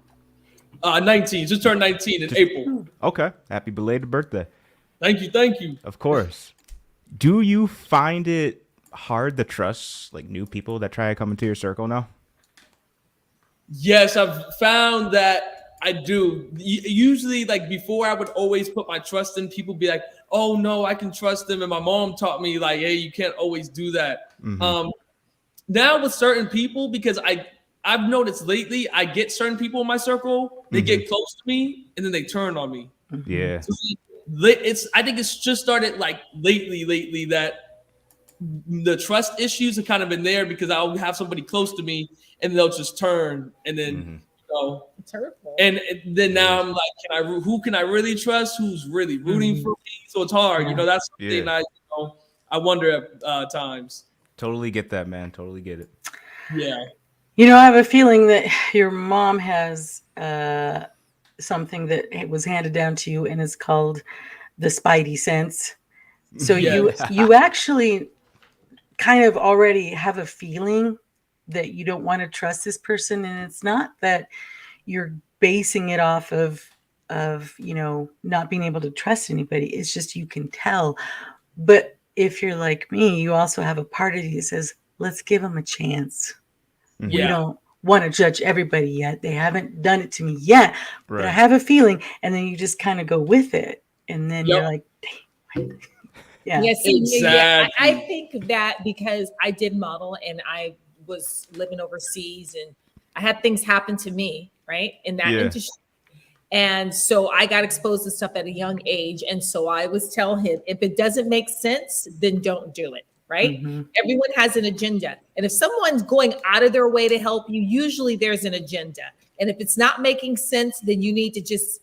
19. Just turned 19 in April. Okay. Happy belated birthday. Thank you. Thank you. Of course. Do you find it hard to trust like new people that try to come into your circle now? Yes, I've found that I do. Usually, like before, I would always put my trust in people, be like, oh, no, I can trust them. And my mom taught me, like, hey, you can't always do that. Mhm. Now with certain people, because I've noticed lately, I get certain people in my circle, they get close to me, and then they turn on me. Yeah. So I think it's just started like lately that the trust issues have kind of been there because I'll have somebody close to me and they'll just turn and then It's hurtful. and then now I'm like, who can I really trust? Who's really rooting for me? So it's hard, that's something I wonder at times. Totally get that, man. Totally get it. Yeah. I have a feeling that your mom has something that was handed down to you and is called the Spidey sense. So you actually kind of already have a feeling that you don't want to trust this person, and it's not that you're basing it off of not being able to trust anybody. It's just you can tell. But if you're like me, you also have a part of you that says, let's give them a chance. Mhm. We don't want to judge everybody yet. They haven't done it to me yet, but I have a feeling. And then you just kind of go with it. And then you're like, dang. Yeah. Yes, Exactly. I think that because I did model and I was living overseas and I had things happen to me, right, in that industry. And so I got exposed to stuff at a young age. And so I was telling him, if it doesn't make sense, then don't do it. Right? Mm-hmm. Everyone has an agenda. And if someone's going out of their way to help you, usually there's an agenda. And if it's not making sense, then you need to just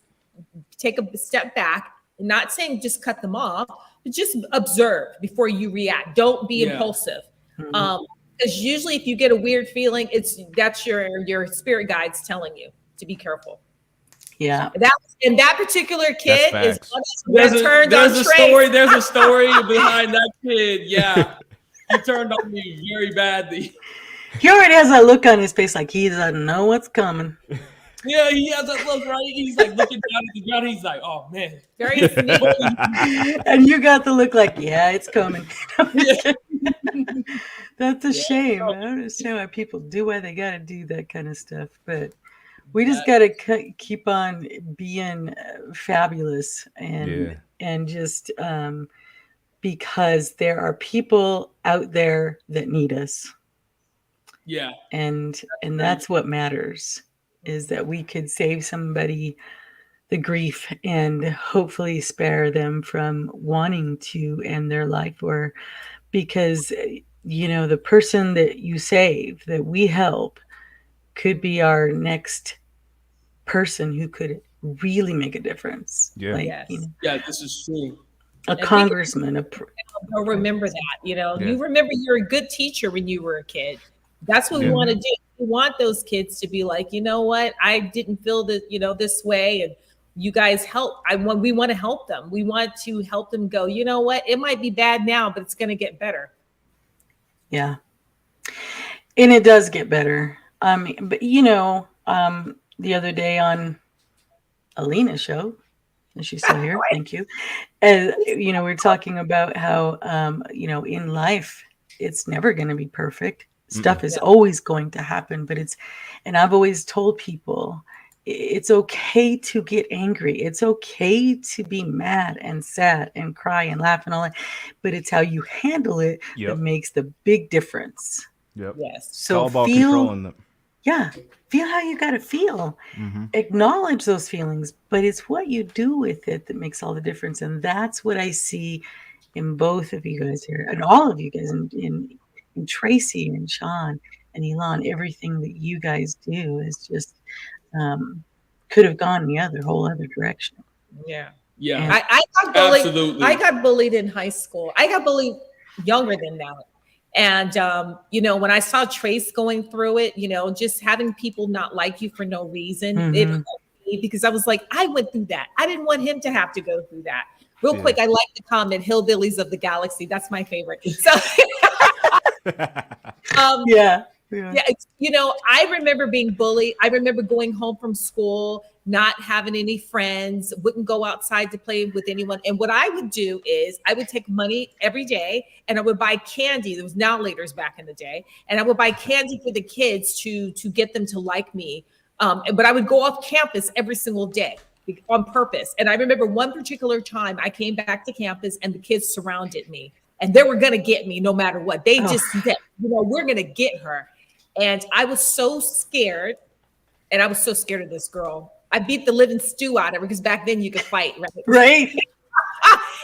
take a step back. I'm not saying just cut them off, but just observe before you react. Don't be impulsive. Because usually if you get a weird feeling, that's your spirit guides telling you to be careful. Yeah. That particular kid is there's a Trace. story behind that kid. Yeah. He turned on me very badly. He already has that look on his face like he doesn't know what's coming. Yeah, he has that look, right? He's like looking down at the ground. He's like, oh man. Very sneaky. And you got the look like, yeah, it's coming. That's a shame. I don't understand why people do why they got to do that kind of stuff. But we just got to keep on being fabulous and just because there are people out there that need us. Yeah. And that's what matters. is that we could save somebody the grief and hopefully spare them from wanting to end their life, or because the person that you save, that we help, could be our next person who could really make a difference. Yeah. Like, Yes. Yeah, this is true. a think congressman, They'll remember that. Yeah. You remember you're a good teacher when you were a kid. That's what we Yeah. want to do. We want those kids to be like, you know what? I didn't feel that, this way, and you guys help. We want to help them. We want to help them go, you know what? It might be bad now, but it's going to get better. yeah. And it does get better. But the other day on Alina's show, and she's still here, thank you. We were talking about how, in life, it's never going to be perfect. Stuff is always going to happen, and I've always told people, it's okay to get angry. It's okay to be mad and sad and cry and laugh and all that, but it's how you handle it that makes the big difference. Yep. Yes. It's all about controlling them. Yeah, feel how you got to feel. Acknowledge those feelings, but it's what you do with it that makes all the difference. And that's what I see in both of you guys here, and all of you guys, in Tracy and Sean and Elan. Everything that you guys do is just could have gone the whole other direction. Yeah. Yeah. I got bullied. Absolutely. I got bullied in high school. I got bullied younger than that. And, when I saw Trace going through it, just having people not like you for no reason, it hurt me, because I was like, I went through that. I didn't want him to have to go through that. Real quick, I like the comment, Hillbillies of the Galaxy. That's my favorite. So, Yeah. I remember being bullied. I remember going home from school, not having any friends, wouldn't go outside to play with anyone. And what I would do is I would take money every day and I would buy candy. There was Now Laters back in the day. And I would buy candy for the kids to get them to like me. But I would go off campus every single day on purpose. And I remember one particular time I came back to campus and the kids surrounded me, and they were going to get me no matter what. They just said, we're going to get her. And I was so scared. And I was so scared of this girl. I beat the living stew out of her, because back then you could fight, right? Right.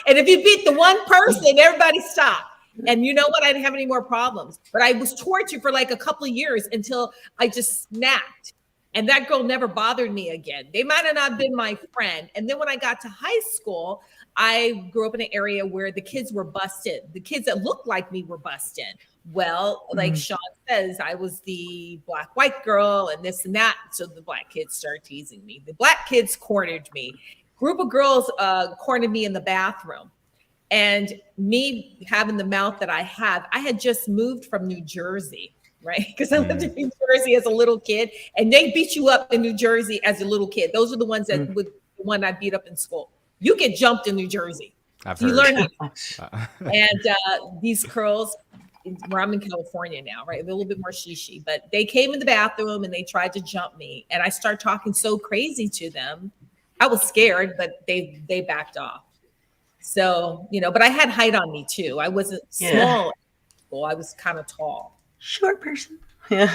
And if you beat the one person, everybody stopped. And you know what? I didn't have any more problems. But I was tortured for like a couple of years until I just snapped. And that girl never bothered me again. They might have not been my friend. And then when I got to high school, I grew up in an area where the kids were busted. The kids that looked like me were busted. Well, like Sean says, I was the black-white girl and this and that. So the black kids started teasing me. The black kids cornered me. Group of girls cornered me in the bathroom. And me having the mouth that I had just moved from New Jersey, right? Because I lived in New Jersey as a little kid, and they beat you up in New Jersey as a little kid. Those are the ones that the one I beat up in school. You get jumped in New Jersey. You learn how. And these girls, where I'm in California now, right? They're a little bit more shishi, but they came in the bathroom and they tried to jump me. And I started talking so crazy to them. I was scared, but they backed off. So, but I had height on me too. I wasn't small. Well, I was kind of tall. Short person. Yeah.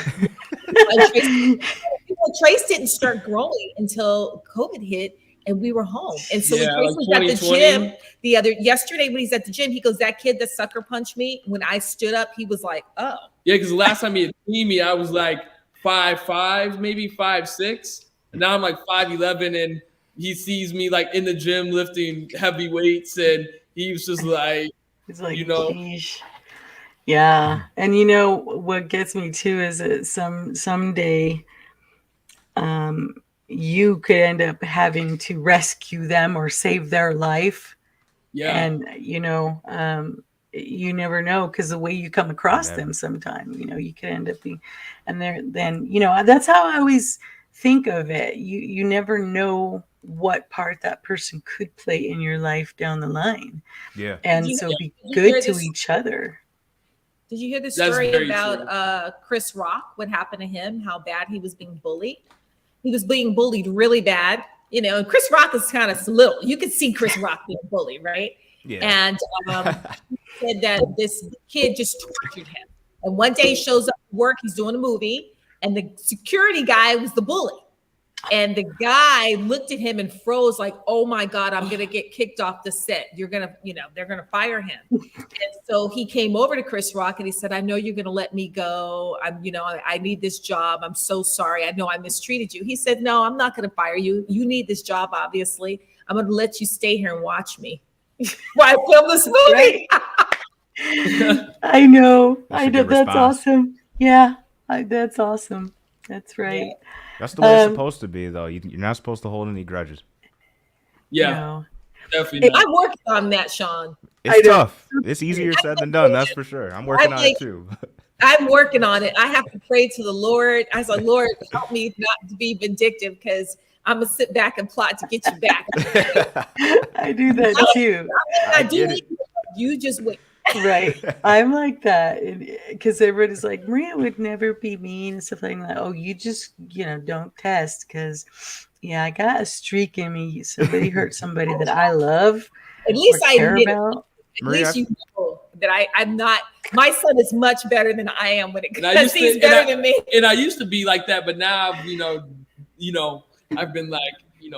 Trace didn't start growing until COVID hit and we were home. And so when Trace was at the gym yesterday, when he's at the gym, he goes, that kid that sucker punched me, when I stood up, he was like, oh. Yeah, because the last time he had seen me, I was like 5'5", maybe 5'6". And now I'm like 5'11", and he sees me like in the gym lifting heavy weights, and he was just like, it's like, Geesh. Yeah. And what gets me too is that someday you could end up having to rescue them or save their life. Yeah. And you never know, because the way you come across them sometime, you could end up being, and then that's how I always think of it. You never know what part that person could play in your life down the line. Yeah. And so be good to each other. Did you hear the story about Chris Rock? What happened to him? How bad he was being bullied? He was being bullied really bad. And Chris Rock is kind of little. You could see Chris Rock being bullied, right? Yeah. And he said that this kid just tortured him. And one day he shows up to work. He's doing a movie, and the security guy was the bully. And the guy looked at him and froze like, oh my God, I'm going to get kicked off the set. You're going to, they're going to fire him. And so he came over to Chris Rock and he said, I know you're going to let me go. I need this job. I'm so sorry. I know I mistreated you. He said, no, I'm not going to fire you. You need this job, obviously. I'm going to let you stay here and watch me while I film this movie. I know. That's I a know. good That's response. awesome. Yeah, that's awesome. That's right. Yeah. That's the way it's supposed to be, though. You're not supposed to hold any grudges. Yeah, No. definitely not. I'm working on that, Sean. It's tough. It's easier said than done. That's for sure. I'm working on it too. I'm working on it. I have to pray to the Lord. I was like, Lord, help me not to be vindictive because I'm going to sit back and plot to get you back. I do that too. I get it. You just wait. Right. I'm like that because everybody's like, Maria would never be mean and stuff like that. Oh, you just, don't test because, I got a streak in me. Somebody hurt somebody that I love. At least I care admit about. At least you know that I'm not. My son is much better than I am when it because he's better than me. And I used to be like that, but now, I've been like,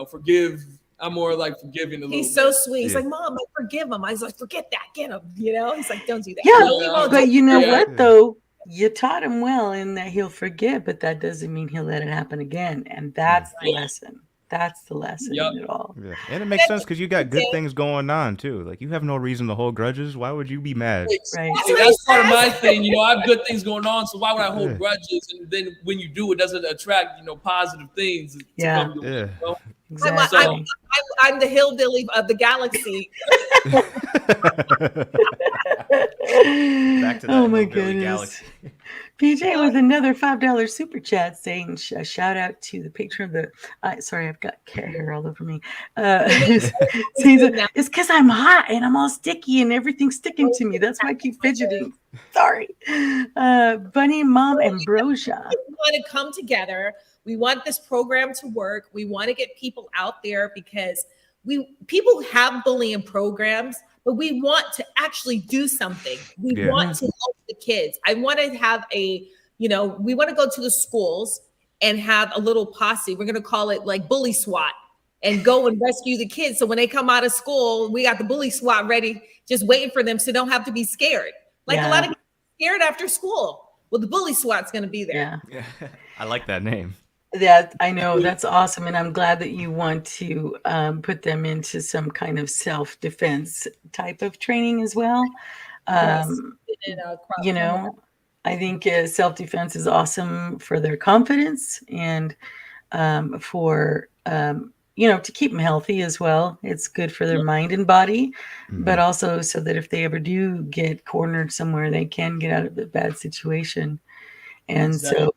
forgive. I'm more like forgiving a little. He's so sweet. He's like, Mom, I forgive him. I was like, forget that. Get him. He's like, don't do that. Yeah, but you know what though? You taught him well in that he'll forget, but that doesn't mean he'll let it happen again. And that's the lesson. That's the lesson in it all. Yeah. And it makes sense because you got good things going on too. Like you have no reason to hold grudges. Why would you be mad? Right. That's part of my thing. I have good things going on, so why would I hold grudges? And then when you do, it doesn't attract positive things. Yeah. Exactly. I'm the hillbilly of the galaxy. Back to that oh my hillbilly goodness. galaxy. PJ with another $5 super chat saying a shout out to the picture of the sorry, I've got cat hair all over me. It's because I'm hot and I'm all sticky and everything's sticking to me. That's why I keep fidgeting. Sorry. Bunny Mom Ambrosia. We want to come together. We want this program to work. We want to get people out there because people have bullying programs, but we want to actually do something. We want to help the kids. I want to have we want to go to the schools and have a little posse. We're going to call it like bully SWAT and go and rescue the kids. So when they come out of school, we got the bully SWAT ready, just waiting for them so they don't have to be scared. A lot of kids are scared after school. Well, the bully SWAT's going to be there. Yeah. I like that name. That I know, that's awesome, and I'm glad that you want to put them into some kind of self-defense type of training as well. I think self-defense is awesome for their confidence and for to keep them healthy as well. It's good for their mind and body, but also so that if they ever do get cornered somewhere, they can get out of a bad situation. And so.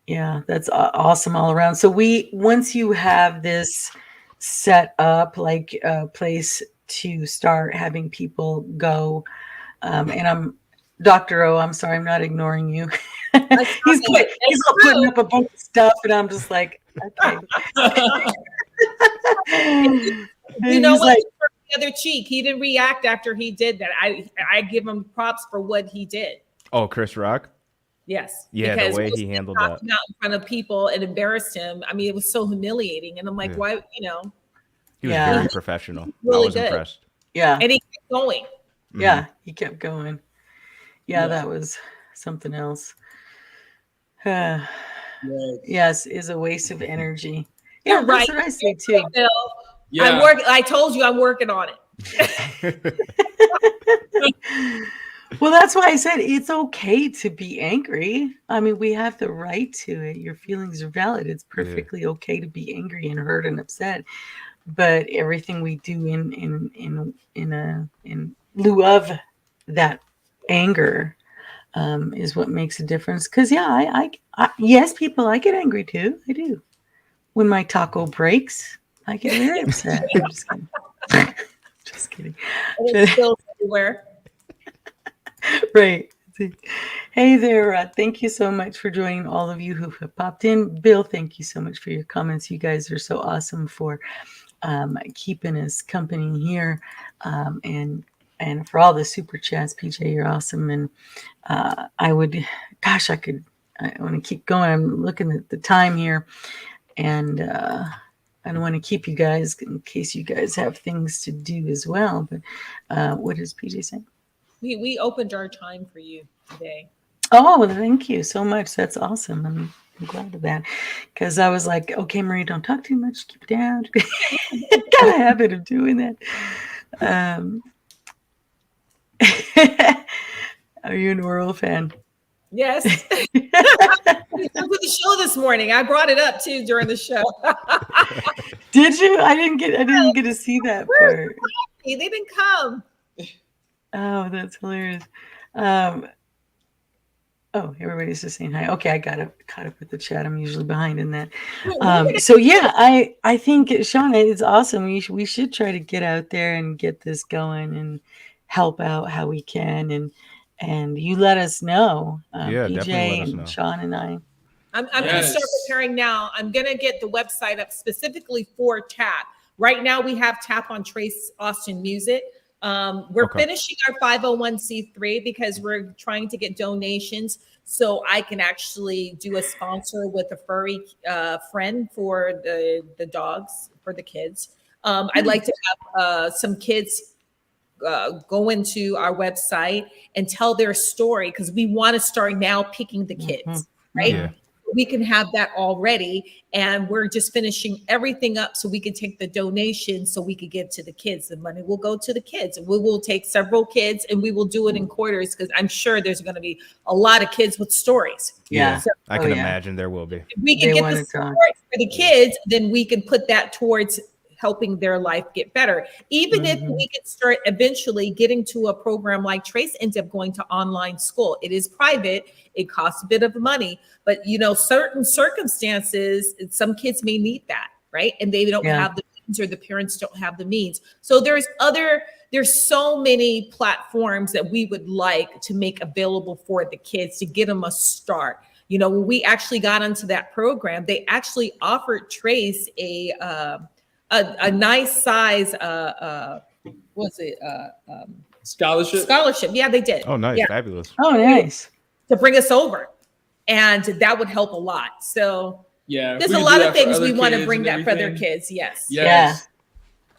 Yeah, that's awesome all around. So once you have this set up, like a place to start having people go, and I'm Dr. O, I'm sorry, I'm not ignoring you. he's putting up a bunch of stuff, and I'm just like, okay. You know what? Like, the other cheek, he didn't react after he did that. I give him props for what he did. Oh, Chris Rock? Yes. Yeah, the way he handled that. Out in front of people and embarrassed him. I mean, it was so humiliating. And I'm like, why, He was very professional. Really I was impressed. Yeah. And he kept going. Yeah, he kept going. Yeah, that was something else. Yes, is a waste of energy. Yeah, You're right. That's what I say too. Yeah. I told you I'm working on it. Well, that's why I said it's okay to be angry. I mean, we have the right to it. Your feelings are valid. It's perfectly okay to be angry and hurt and upset. But everything we do in lieu of that anger is what makes a difference. Because yes, people, I get angry too. I do. When my taco breaks, I get very upset. I'm just kidding. Just kidding. It spills everywhere. Right. Hey there. Thank you so much for joining, all of you who have popped in. Bill, thank you so much for your comments. You guys are so awesome for keeping us company here. And for all the super chats, PJ, you're awesome. And I want to keep going. I'm looking at the time here. And I don't want to keep you guys in case you guys have things to do as well. But what does PJ say? We opened our time for you today. Oh, well, thank you so much. That's awesome. I'm glad of that, because I was like, okay, Marie, don't talk too much. Keep it down. Got a habit of doing that. Are you an Oral fan? Yes. For the show this morning, I brought it up too during the show. Did you? I didn't get to see that part. They didn't come. Oh, that's hilarious. Oh, everybody's just saying hi. Okay, I got caught up with the chat. I'm usually behind in that. So yeah, I think Shauna, it's awesome. We should try to get out there and get this going and help out how we can, and you let us know. Yeah, PJ definitely let us and know. Sean and I. I'm going to start preparing now. I'm going to get the website up specifically for TAP. Right now, we have TAP on Trace Austin Music. We're finishing our 501c3 because we're trying to get donations so I can actually do a sponsor with a furry friend for the dogs, for the kids. I'd like to have some kids go into our website and tell their story, because we want to start now picking the kids, right? Yeah. We can have that already, and we're just finishing everything up so we can take the donation so we could give to the kids. The money will go to the kids. We will take several kids and we will do it in quarters, because I'm sure there's going to be a lot of kids with stories. Yeah. So I can imagine there will be. if we can get the support for the kids, then we can put that towards helping their life get better. Even if we can start eventually getting to a program like Trace ends up going to online school. It is private. It costs a bit of money, but certain circumstances, some kids may need that, right? And they don't have the means, or the parents don't have the means. So there's so many platforms that we would like to make available for the kids to get them a start. When we actually got into that program, they actually offered Trace a nice size scholarship. Yeah, they did. Oh, nice. Yeah. Fabulous. Oh, nice. To bring us over, and that would help a lot. So yeah, there's a lot of things we want to bring that for their kids. Yes. Yeah,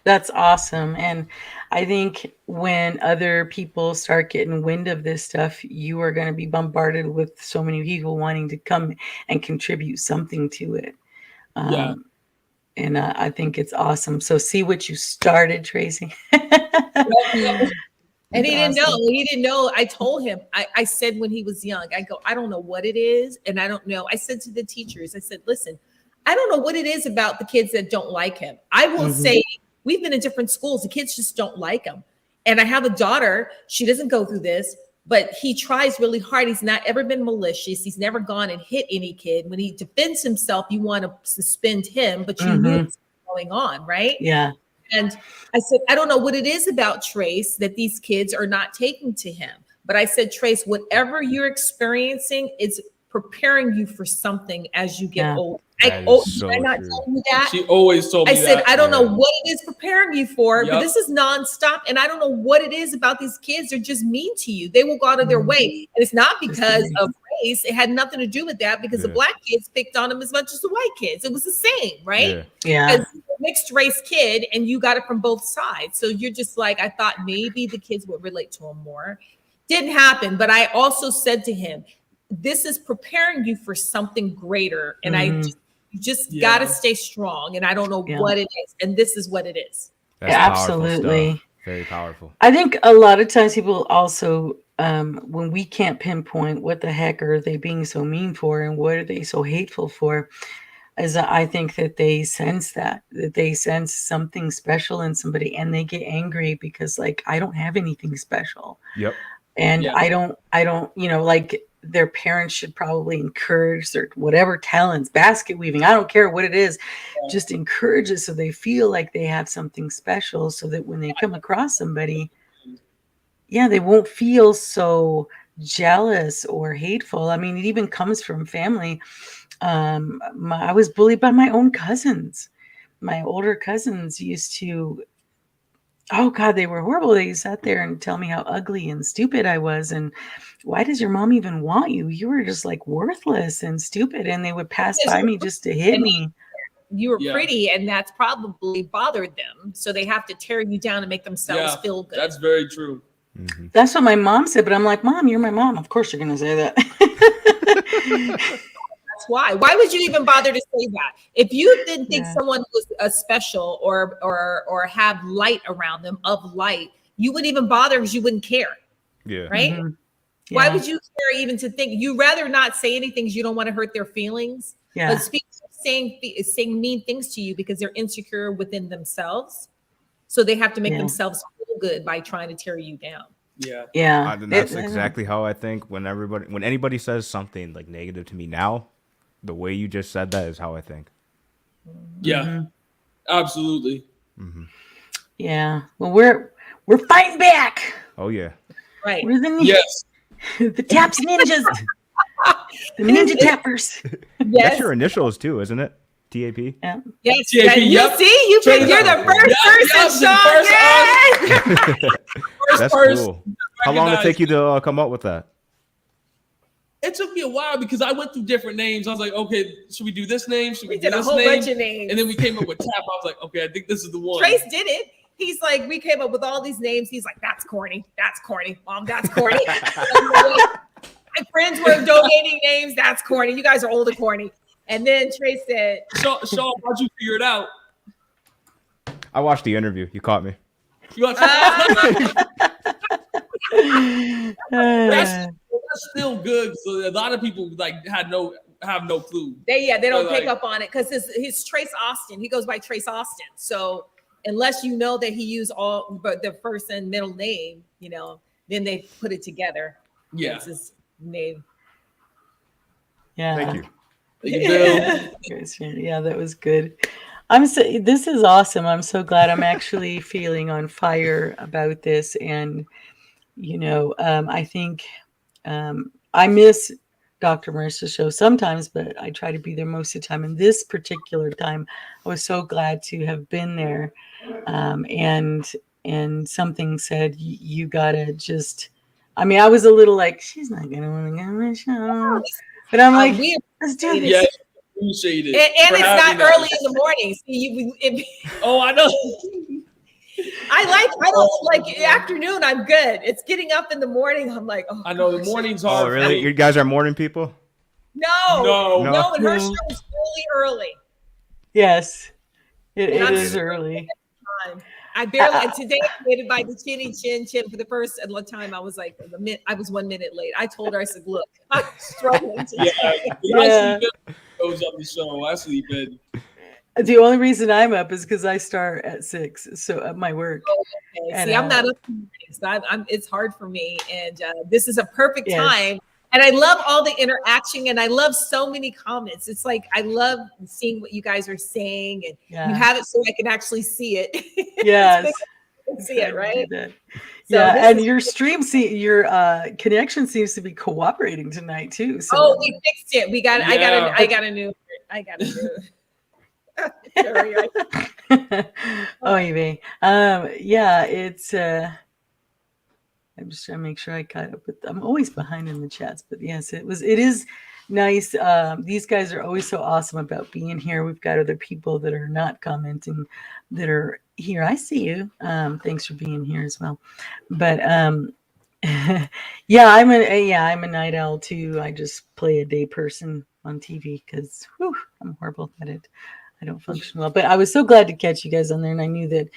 that's awesome. And I think when other people start getting wind of this stuff, you are going to be bombarded with so many people wanting to come and contribute something to it. And I think it's awesome. So see what you started, Tracy. And he didn't know. He didn't know. I told him. I said when he was young, I go, I don't know what it is. And I don't know. I said to the teachers, I said, listen, I don't know what it is about the kids that don't like him. I will say, we've been in different schools. The kids just don't like him. And I have a daughter. She doesn't go through this, but he tries really hard. He's not ever been malicious. He's never gone and hit any kid. When he defends himself, you want to suspend him, but you knew what's going on, right? Yeah. And I said, I don't know what it is about Trace that these kids are not taking to him. But I said, Trace, whatever you're experiencing is preparing you for something as you get older. Did I not tell you that? She always told me that. I said, I don't know what it is preparing you for, but this is nonstop. And I don't know what it is about these kids. They're just mean to you. They will go out of their way. And it's not because of race. It had nothing to do with that, because the black kids picked on them as much as the white kids. It was the same, right? Yeah. As a mixed race kid, and you got it from both sides. So you're just like, I thought maybe the kids would relate to him more. Didn't happen. But I also said to him, this is preparing you for something greater. And you just got to stay strong. And I don't know what it is. And this is what it is. That's absolutely. Very powerful. I think a lot of times people also, when we can't pinpoint what the heck are they being so mean for and what are they so hateful for, is I think that they sense that they sense something special in somebody, and they get angry because, like, I don't have anything special. Yep. And I don't, like, their parents should probably encourage their whatever talents, basket weaving, I don't care what it is, just encourage it so they feel like they have something special, so that when they come across somebody, they won't feel so jealous or hateful. I mean, it even comes from family. I was bullied by my own cousins. My older cousins used to, oh God, they were horrible. They sat there and tell me how ugly and stupid I was. And why does your mom even want you? You were just like worthless and stupid. And they would pass by me just to hit me. you were Yeah. pretty, and that's probably bothered them. So they have to tear you down and make themselves feel good. That's very true. Mhm. That's what my mom said, but I'm like, Mom, you're my mom. Of course you're going to say that. That's why. Why would you even bother to say that? If you didn't think Yeah. someone was a special or have light around them of light, you wouldn't even bother because you wouldn't care, Yeah. right? Mhm. Why Yeah. would you care even to think? You rather not say anything because you don't want to hurt their feelings. Yeah. But speaking saying mean things to you because they're insecure within themselves, so they have to make Yeah. themselves feel good by trying to tear you down. Yeah. Yeah. And that's exactly how I think when anybody says something like negative to me now, the way you just said that is how I think. Yeah. Mhm. Absolutely. Yeah. Well, we're fighting back. Oh yeah. Right. We're the Yes. the taps ninjas. The ninja tappers. That's Yes. your initials too, isn't it? TAP. Yeah. Yes. TAP, You yep. see, you're the first person, Sean. Yes. That's person cool. How long did it take you to come up with that? It took me a while because I went through different names. I was like, okay, should we do this name? Should we We do did a this whole name? bunch of names. And then we came up with Tap. I was like, okay, I think this is the one. Trace did it. He's like, we came up with all these names. He's like, that's corny. That's corny. Mom, that's corny. My friends were donating names. That's corny. You guys are old and corny. And then Trace said, Sean, how'd you figure it out? I watched the interview. You caught me. You got Uh, that's still good. So a lot of people like have no clue. they don't Like- pick up on it because his Trace Austin. He goes by Trace Austin. So unless you know that he used all but the first and middle name, then they put it together. Yeah. It's his name. yeah. Thank you. Yeah, that was good. This is awesome. I'm so glad. I'm actually feeling on fire about this. And, I think I miss Dr. Marissa's show sometimes, but I try to be there most of the time. And this particular time, I was so glad to have been there. And something said, you gotta just, I was a little like, she's not gonna want to go on my show. But I'm like, We let's do this. Yes, appreciate it. and for it's having not us. early in the morning. See, Oh, I know. I don't like afternoon. I'm good. It's getting up in the morning. I'm like, oh, I know the gosh. mornings are. Oh, really? You guys are morning people? No. No. And her No. show is really early. Yes, it And I'm is super early. Time. I barely today I made it by the chin for the first time. I was like I was 1 minute late. I told her, I said, look, I'm struggling today. Yeah. I sleep in goes on the show. I sleep in. The only reason I'm up is because I start at 6, so at my work. Okay, And, see, I'm not up to mornings. I'm it's hard for me, and this is a perfect Yes. time. And I love all the interaction, and I love so many comments. It's like I love seeing what you guys are saying, and Yeah. you have it so I can actually see it. Yes. See it, right? So So this and is- your your connection seems to be cooperating tonight too. So Oh, we fixed it. I Yeah. got a new. Sorry, oh, you may. Yeah, it's. I'm just trying to make sure I caught up with. I'm always behind in the chats, but yes, it is nice. These guys are always so awesome about being here. We've got other people that are not commenting that are here. I see you. Thanks for being here as well. But yeah, I'm a night owl too. I just play a day person on TV because I'm horrible at it. I don't function well, but I was so glad to catch you guys on there, and I knew that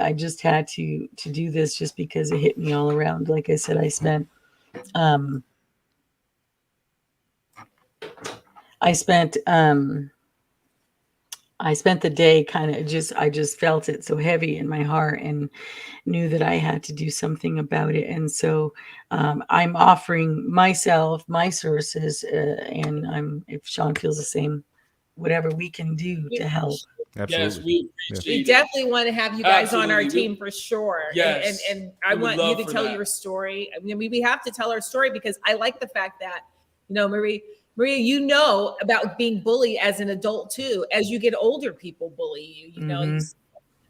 I just had to do this just because it hit me all around. Like I said, I spent the day kind of I just felt it so heavy in my heart and knew that I had to do something about it. And so I'm offering myself, my services, and if Sean feels the same, whatever we can do to help. Absolutely. Yes, we We appreciate it. definitely want to have you guys on our Absolutely. team for sure. Yes. And I We would want you love to for tell that. your story. I mean, we have to tell our story because I like the fact that, Maria, you know about being bullied as an adult too. As you get older, people bully you. You know, Mhm.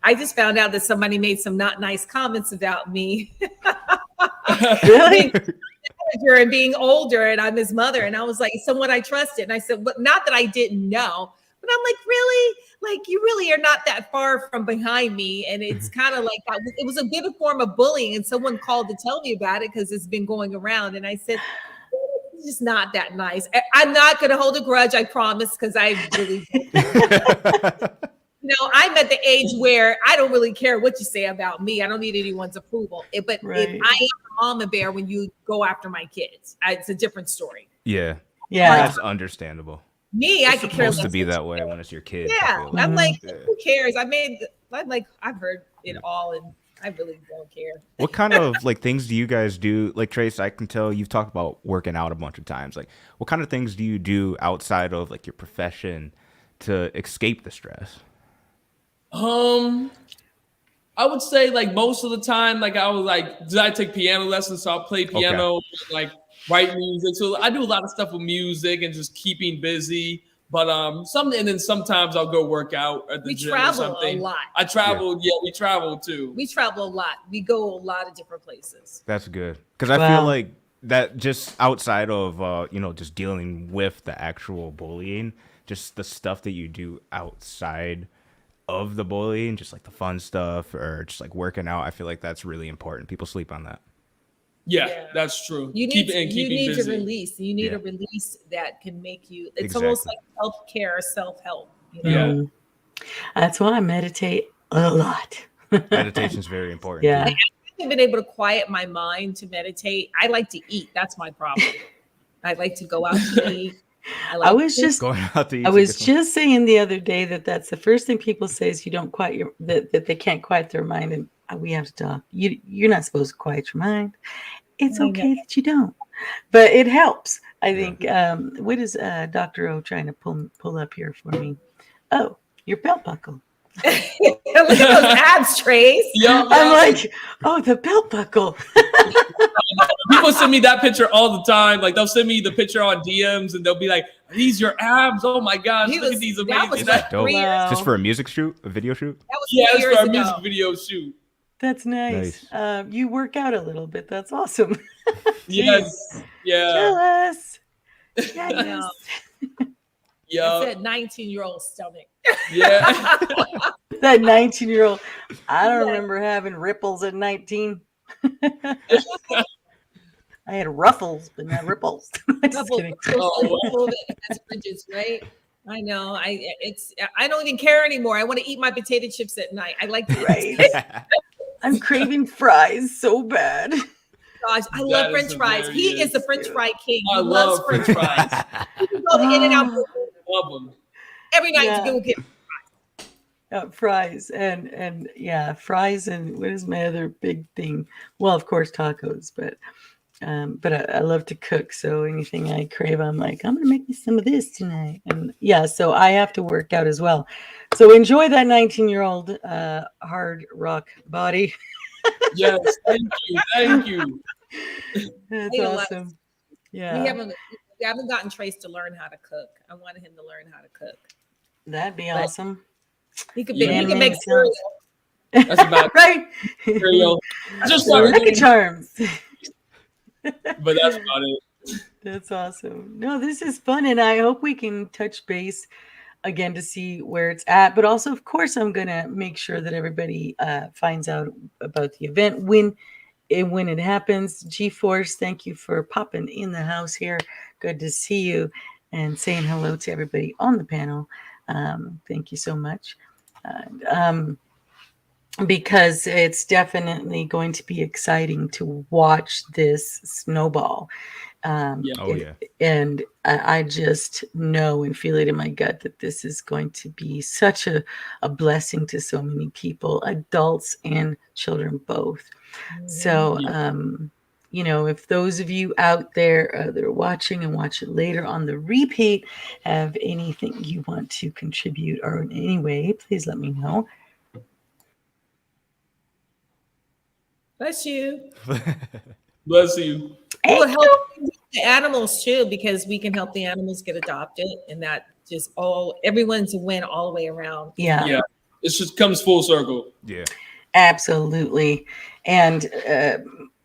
I just found out that somebody made some not nice comments about me. Really? And being older, and I'm his mother, and I was like someone I trusted, and I said, "But not that I didn't know, but And I'm like, really? Like, you really are not that far from behind me. And it's kind of like, it was a bit of form of bullying. And someone called to tell me about it because it's been going around. And I said, it's just not that nice. I'm not going to hold a grudge, I promise, because I really, I'm at the age where I don't really care what you say about me. I don't need anyone's approval. But Right. if I am a mama bear when you go after my kids, it's a different story. Yeah. Yeah. That's understandable. Me, It's I could care less. supposed to be that way when it's your kid. I Yeah, feel like. I'm like, Yeah. who cares? I've heard it all, and I really don't care. What kind of like things do you guys do? Like Trace, I can tell you've talked about working out a bunch of times. Like, what kind of things do you do outside of like your profession to escape the stress? I would say like most of the time, like I take piano lessons, so I'll play piano, like write music. So I do a lot of stuff with music and just keeping busy. But then sometimes I'll go work out at the gym or something. We travel a lot. I travel, we travel too. We travel a lot. We go a lot of different places. That's good. Because I feel like that just outside of, just dealing with the actual bullying, just the stuff that you do outside of the bullying, just like the fun stuff or just like working out, I feel like that's really important. People sleep on that. Yeah, that's true. You need busy. to release. You need a release that can make you. It's almost like self-care, self-help. Yeah, that's why I meditate a lot. Meditation is very important. Yeah, I haven't been able to quiet my mind to meditate. I like to eat. That's my problem. I like to go out to eat. I was just saying the other day that's the first thing people say is you don't quiet that they can't quiet their mind, and we have to talk. You're not supposed to quiet your mind. It's okay that you don't, but it helps. I think. What is Dr. O trying to pull up here for me? Oh, your belt buckle. Look at those abs, Trace. Yeah, I'm like, oh, the belt buckle. People send me that picture all the time. Like they'll send me the picture on DMs and they'll be like, "Are these your abs? Oh my gosh, look at these amazing." That's dope. Just for a music shoot, a video shoot. It's for a music video shoot. That's nice. You work out a little bit. That's awesome. Yes. Yeah. Jealous. Yes. Yeah. It's that 19-year-old stomach. Yeah. That 19-year-old. I don't remember having ripples at 19. I had ruffles, but not ripples. Just kidding. That's bridges, right? I know. I don't even care anymore. I want to eat my potato chips at night. I like to I'm craving fries so bad. Gosh, I love French fries. He is the French fry king. I love French fries. You can go to In-N-Out. Love them. Every night you go get fries and fries and what is my other big thing? Well, of course tacos, but I love to cook, so anything I crave, I'm like, I'm gonna make me some of this tonight. And so I have to work out as well. So enjoy that 19-year-old hard rock body. Yes, thank you. That's awesome. Yeah. We haven't gotten Trace to learn how to cook. I wanted him to learn how to cook. That'd be awesome. He could make cereal. That's about right. Cereal. Just Lucky Charms. But that's about it. That's awesome. No, this is fun, and I hope we can touch base again to see where it's at. But also, of course, I'm gonna make sure that everybody finds out about the event when it happens. G-Force, thank you for popping in the house here. Good to see you and saying hello to everybody on the panel. Thank you so much. Because it's definitely going to be exciting to watch this snowball. And I just know and feel it in my gut that this is going to be such a blessing to so many people, adults and children both. So, if those of you out there that are watching and watch it later on the repeat have anything you want to contribute or in any way, please let me know. Bless you. Bless you. It will help the animals too, because we can help the animals get adopted, and that just everyone's a win all the way around. Yeah. It just comes full circle. Yeah. Absolutely. And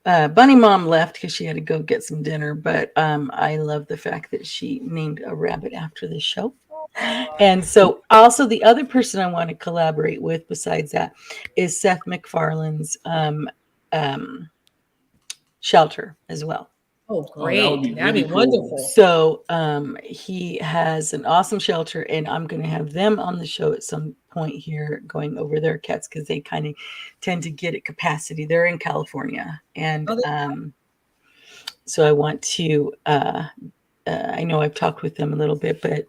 Bunny Mom left because she had to go get some dinner, but I love the fact that she named a rabbit after the show. And so also the other person I want to collaborate with besides that is Seth MacFarlane's um, shelter as well. Oh, Oh, that would great. be That'd really be cool. wonderful. So he has an awesome shelter, and I'm going to have them on the show at some point here, going over their cats because they kind of tend to get at capacity. They're in California, and Oh, so I want to. I know I've talked with them a little bit, but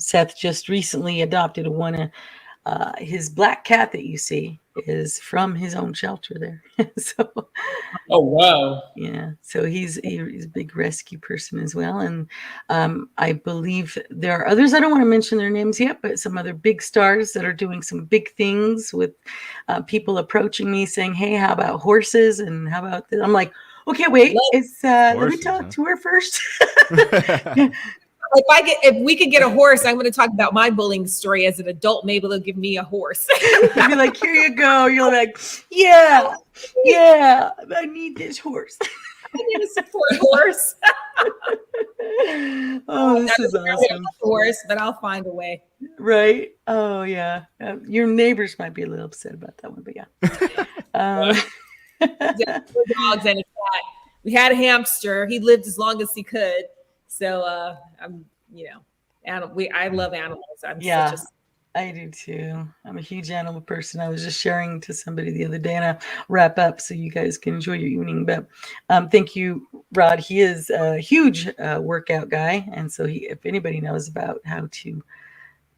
Seth just recently adopted one of his black cat that you see is from his own shelter there. So Oh wow. yeah, so he's a big rescue person as well, and I believe there are others. I don't want to mention their names yet, but some other big stars that are doing some big things with people approaching me saying, "Hey, how about horses?" And how about this? I'm like, okay, wait, it's let me Horses, talk huh? to her first. if we could get a horse, I'm going to talk about my bullying story as an adult. Maybe they'll give me a horse. I'd be like, here you go. You're like, yeah, I need this horse. I need a support horse. Oh, this is awesome. Horse, but I'll find a way. Right? Oh, yeah. Your neighbors might be a little upset about that one, but yeah. Dogs and a cat. We had a hamster. He lived as long as he could. So I'm, I love animals. I'm Yeah. such a I do too. I'm a huge animal person. I was just sharing to somebody the other day, and I'll wrap up so you guys can enjoy your evening. But thank you, Rod. He is a huge workout guy, and so if anybody knows about how to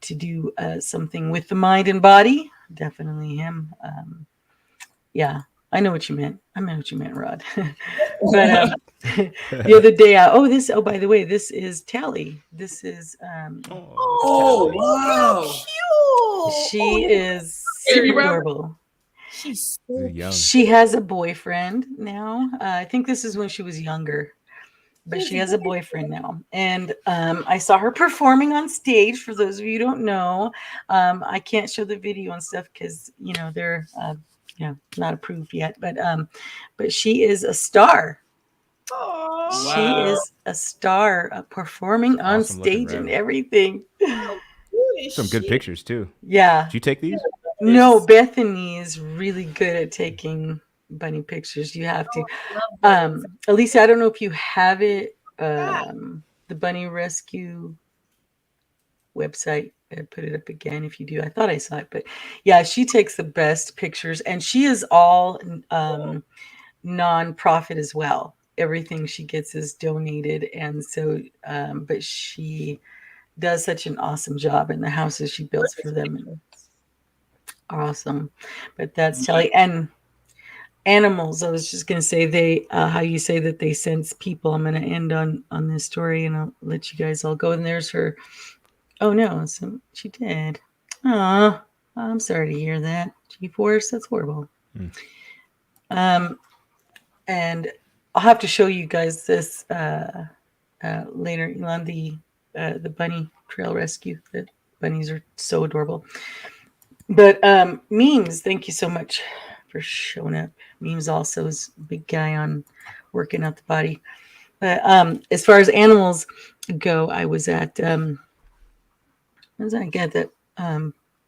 do something with the mind and body, definitely him. Yeah, I know what you meant. I meant what you meant, Rod. But the other day, by the way, this is Tally. This is Oh wow. she is so Baby rabbit. adorable. she's so Young. She has a boyfriend now. I think this is when she was younger, but she has a boyfriend now. And I saw her performing on stage. For those of you who don't know, I can't show the video and stuff because they're not approved yet. But she is a star. Aw. She Wow. is a star performing on Awesome looking stage and rabbit. everything. Who is Some good she? pictures too. Yeah. Did you take these? No, Bethany is really good at taking bunny pictures. You have to. Elisa, I don't know if you have it. The Bunny Rescue website. I put it up again if you do. I thought I saw it, but yeah, she takes the best pictures, and she is all nonprofit as well. Everything she gets is donated, and so but she does such an awesome job, and the houses she builds for them are awesome. But that's Telly. And animals, I was just going to say, they how you say that they sense people. I'm going to end on this story, and I'll let you guys all go. And there's her. Oh no, so she did. Oh, I'm sorry to hear that. G-force, that's horrible. And I'll have to show you guys this later, Elan, the bunny trail rescue. The bunnies are so adorable. But Memes, thank you so much for showing up. Memes also is a big guy on working out the body. But as far as animals go, I was at that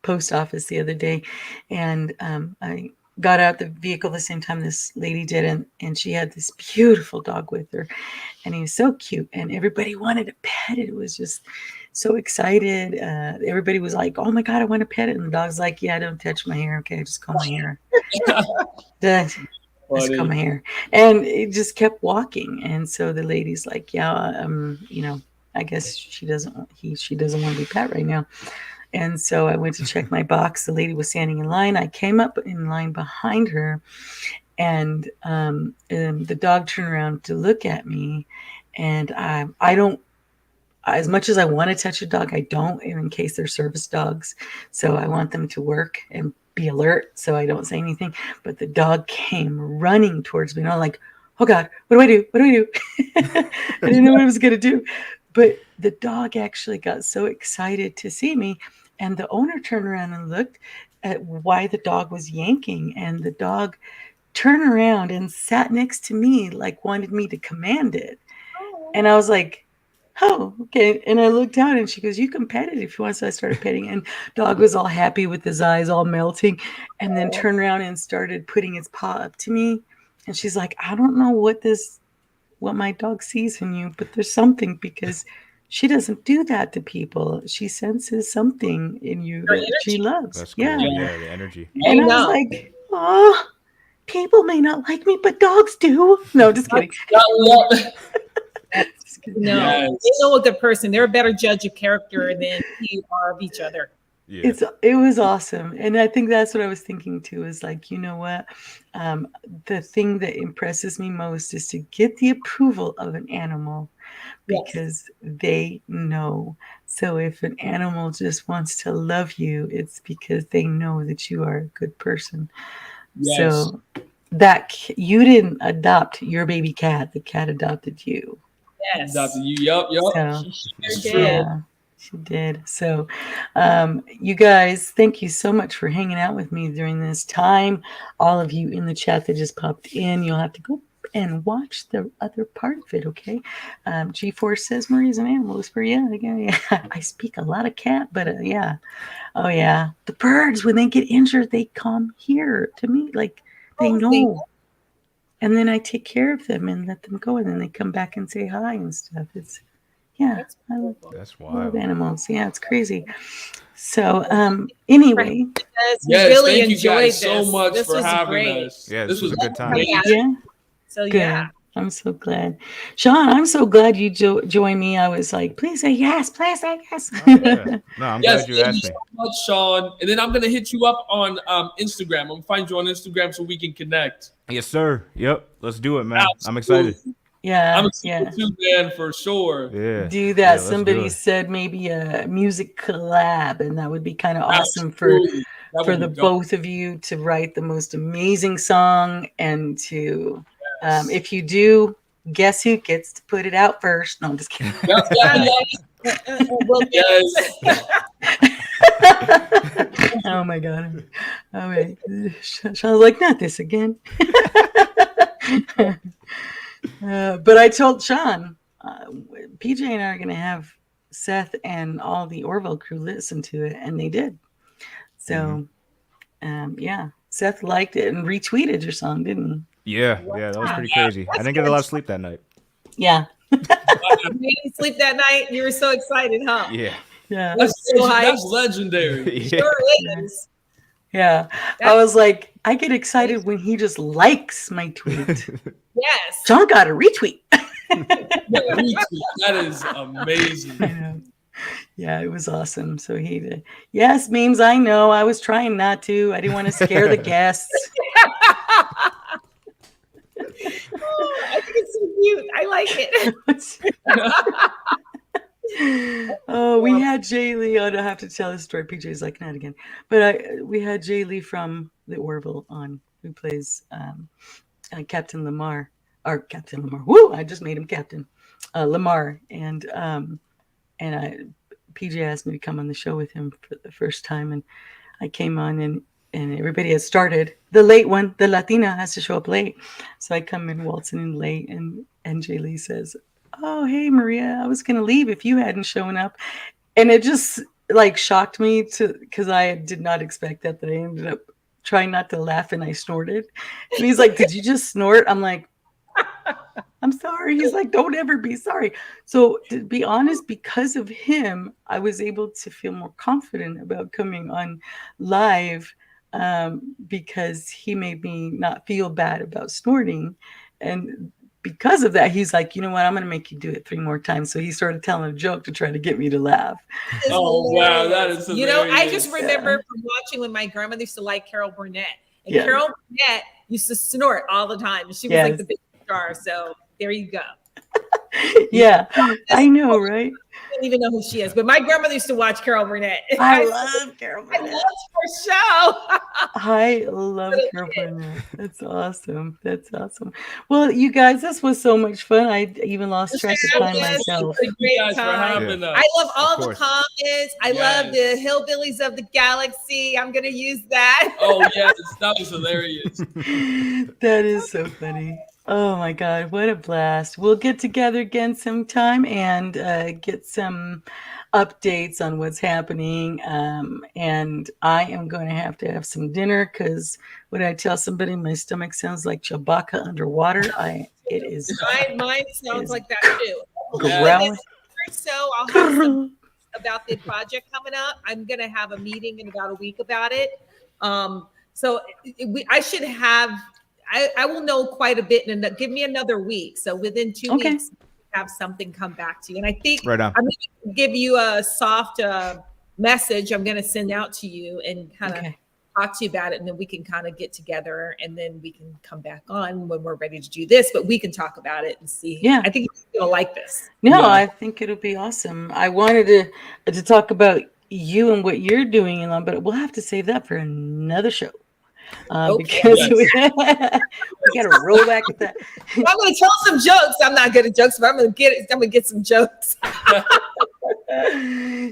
post office the other day, and I got out the vehicle the same time this lady did, and she had this beautiful dog with her, and he was so cute, and everybody wanted to pet it. It was just so excited. Everybody was like, "Oh my God, I want to pet it!" And the dog's like, "Yeah, don't touch my hair, okay? Just comb my hair." Just comb my hair, and it just kept walking. And so the lady's like, "Yeah, I guess she doesn't want to be pet right now." And so I went to check my box. The lady was standing in line. I came up in line behind her, and the dog turned around to look at me. And I don't, as much as I want to touch a dog, I don't, in case they're service dogs. So I want them to work and be alert, so I don't say anything. But the dog came running towards me, and I'm like, "Oh God, what do I do? What do I do?" I didn't know what I was going to do. But the dog actually got so excited to see me, and the owner turned around and looked at why the dog was yanking, and the dog turned around and sat next to me, like wanted me to command it. And I was like, oh, okay. And I looked out and she goes, you can pet it if you want. So I started petting, and dog was all happy with his eyes all melting, and then turned around and started putting his paw up to me. And she's like, I don't know what my dog sees in you, but there's something, because she doesn't do that to people. She senses something in you Her that she energy. loves. That's cool. Yeah. Yeah, the energy. And I was know. like, oh, people may not like me, but dogs do. No, just kidding. Just kidding. No, Yes. they know a good person. They're a better judge of character than we are of each other. Yeah. It was awesome. And I think that's what I was thinking too, is like, you know what? The thing that impresses me most is to get the approval of an animal, Yes. because they know. So if an animal just wants to love you, it's because they know that you are a good person. Yes. So you didn't adopt your baby cat, the cat adopted you. Yes. Dr. You, yup. So She sure did. yeah, she did. So, you guys, thank you so much for hanging out with me during this time. All of you in the chat that just popped in, you'll have to go and watch the other part of it, okay? G-Force says Marie's an animal whisperer. Yeah. I speak a lot of cat, but yeah. Oh, yeah. The birds, when they get injured, they come here to me. Like, they Oh, know. they know. And then I take care of them and let them go. And then they come back and say hi and stuff. That's I love That's love wild. animals. Yeah, it's crazy. So, anyway, Yes, we Yes, really thank you enjoyed guys this. so much This for was having great. us. Yeah, this was a good time. amazing. yeah, So good. yeah, I'm so glad. Sean, I'm so glad you joined me. I was like, please say yes, please say yes. Oh, yeah. No, I'm Yes, glad you thank asked you me. so much, Sean. And then I'm gonna hit you up on Instagram. I'm gonna find you on Instagram so we can connect. Yes, sir. Yep. Let's do it, man. I'm excited. Yeah, I'm yeah. excited too, man, for sure. Yeah. Do Yeah, that. let's do Somebody it. said maybe a music collab, and that would be kind of awesome for Absolutely. That would the be dope. both of you to write the most amazing song, and to Yes. if you do, guess who gets to put it out first? No, I'm just kidding. well, Yes. Oh my god! All right, Sean's like, not this again. But I told Sean, PJ and I are going to have Seth and all the Orville crew listen to it, and they did. So, yeah, Seth liked it and retweeted your song, didn't Yeah, that was pretty crazy. I didn't get a lot of sleep that night. he? Yeah, you didn't sleep that night. You were so excited, huh? Yeah. yeah, That's So hyped. legendary. Yeah. Sure is. yeah. I was like, I get excited when he just likes my tweet. Yes. Sean got a retweet. That is amazing. I know. Yeah, it was awesome. So he did. Yes, memes. I know. I was trying not to. I didn't want to scare the guests. Oh, I think it's so cute. I like it. Oh, we had Jay Lee. I don't have to tell this story. PJ's like, not again. But we had Jay Lee from the Orville on, who plays Captain Lamar. Or Captain Lamar. Woo! I just made him Captain Lamar. And PJ asked me to come on the show with him for the first time. And I came on, and everybody had started. The late one, the Latina, has to show up late. So I come in waltzing in late, and Jay Lee says, oh, hey, Maria, I was going to leave if you hadn't shown up. And it just like shocked me because I did not expect that I ended up trying not to laugh, and I snorted. And he's like, did you just snort? I'm like, I'm sorry. He's like, don't ever be sorry. So to be honest, because of him, I was able to feel more confident about coming on live, because he made me not feel bad about snorting. And because of that, he's like, you know what? I'm going to make you do it 3 more times. So he started telling a joke to try to get me to laugh. Oh, wow. That is You know, I hilarious. just remember from watching when my grandmother used to like Carol Burnett. And Yeah. Carol Burnett used to snort all the time. She was Yes. like the big star. So there you go. Yeah, I know, right? I don't even know who she is, but my grandmother used to watch Carol Burnett. I love Carol I Burnett. loved her show. I love Carol Burnett. That's awesome. That's awesome. Well, you guys, this was so much fun. I even lost track of time Yes. myself. Thank you guys for Time. having us. I love all the course. comments. I love the hillbillies of the galaxy. I'm going to use that. Oh, yes. That was hilarious. That is so funny. Oh my God, what a blast. We'll get together again sometime and get some updates on what's happening. And I am going to have some dinner because when I tell somebody my stomach sounds like Chewbacca underwater, it is Mine it sounds is like that too. growling. So I'll have some about the project coming up. I'm going to have a meeting in about a week about it. So I should have, I will know quite a bit, and give me another week. So within 2 Okay. weeks, have something come back to you. And I think Right on. I'm going to give you a soft message I'm going to send out to you and kind of Okay. talk to you about it. And then we can kind of get together and then we can come back on when we're ready to do this, but we can talk about it and see. Yeah. I think you're going to like this. No, Yeah. I think it'll be awesome. I wanted to talk about you and what you're doing, Elan, but we'll have to save that for another show. Okay. Because Yes. we got to roll back at that. I'm going to tell some jokes. I'm not good at jokes, but I'm going to get some jokes.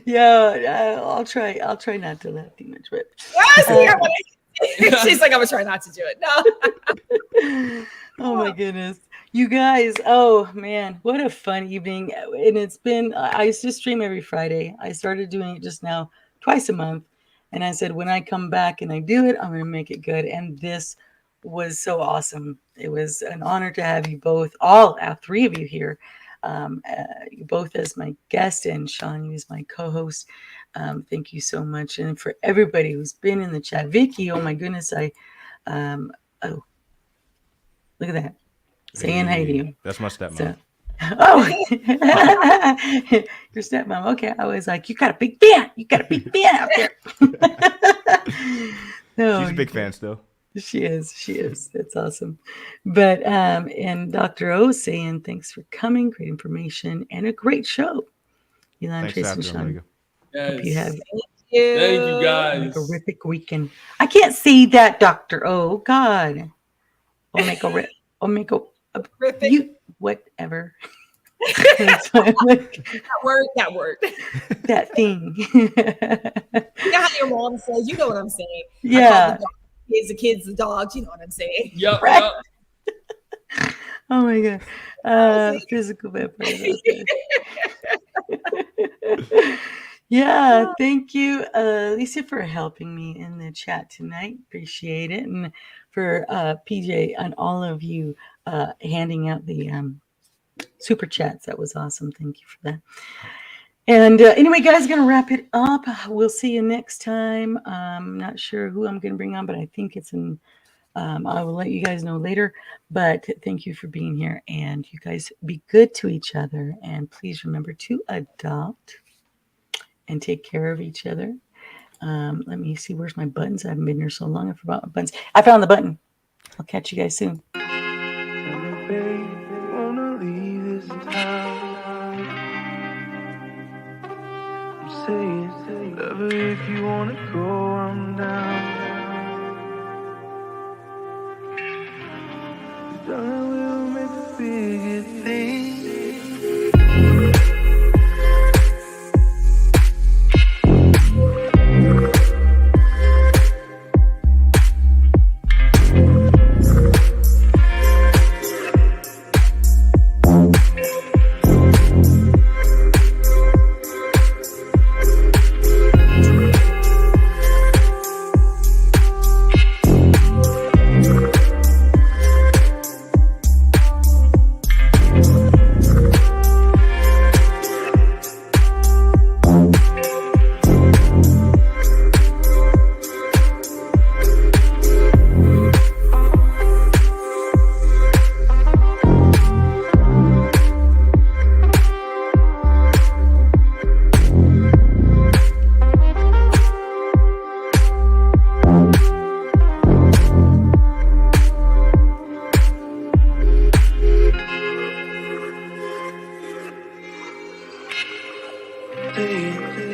Yeah, I'll try not to laugh too much, but She's like, I'm going to try not to do it. No. oh my goodness. You guys, oh man, what a fun evening. And it's been, I used to stream every Friday. I started doing it just now twice a month. And I said, when I come back and I do it, I'm going to make it good. And this was so awesome. It was an honor to have you both, all three of you here. You both as my guest and Sean, you as my co-host. Thank you so much. And for everybody who's been in the chat, Vicky, oh my goodness, oh, look at that. Saying hi to you. That's my stepmom. So, oh, your stepmom. Okay, I was like, you got a big fan. You got a big fan out there. No, She's a big fan still. She is. That's awesome. But and Dr. O saying thanks for coming. Great information and a great show. Elan, Thanks, Trace, and Dr. Sean. Omega. Hope you have Thank you a guys. horrific weekend. I can't say that, Dr. O. God. Omega. Horrific. You whatever. That's why I'm like, That word. that thing. You know how your mom says, you know what I'm saying. Yeah. The kids, the dogs, you know what I'm saying. Yep. Right. Yep. Oh my God. Physical vampires. Yeah, thank you, Lisa, for helping me in the chat tonight. Appreciate it. And for PJ and all of you handing out the super chats. That was awesome. Thank you for that. And anyway, guys, going to wrap it up. We'll see you next time. I'm not sure who I'm going to bring on, but I think it's I will let you guys know later. But thank you for being here. And you guys be good to each other. And please remember to adopt and take care of each other. Let me see. Where's my buttons? I haven't been here so long. I forgot my buttons. I found the button. I'll catch you guys soon. Love her if you wanna go, I'm down. Darling, we'll make the biggest thing. Hey.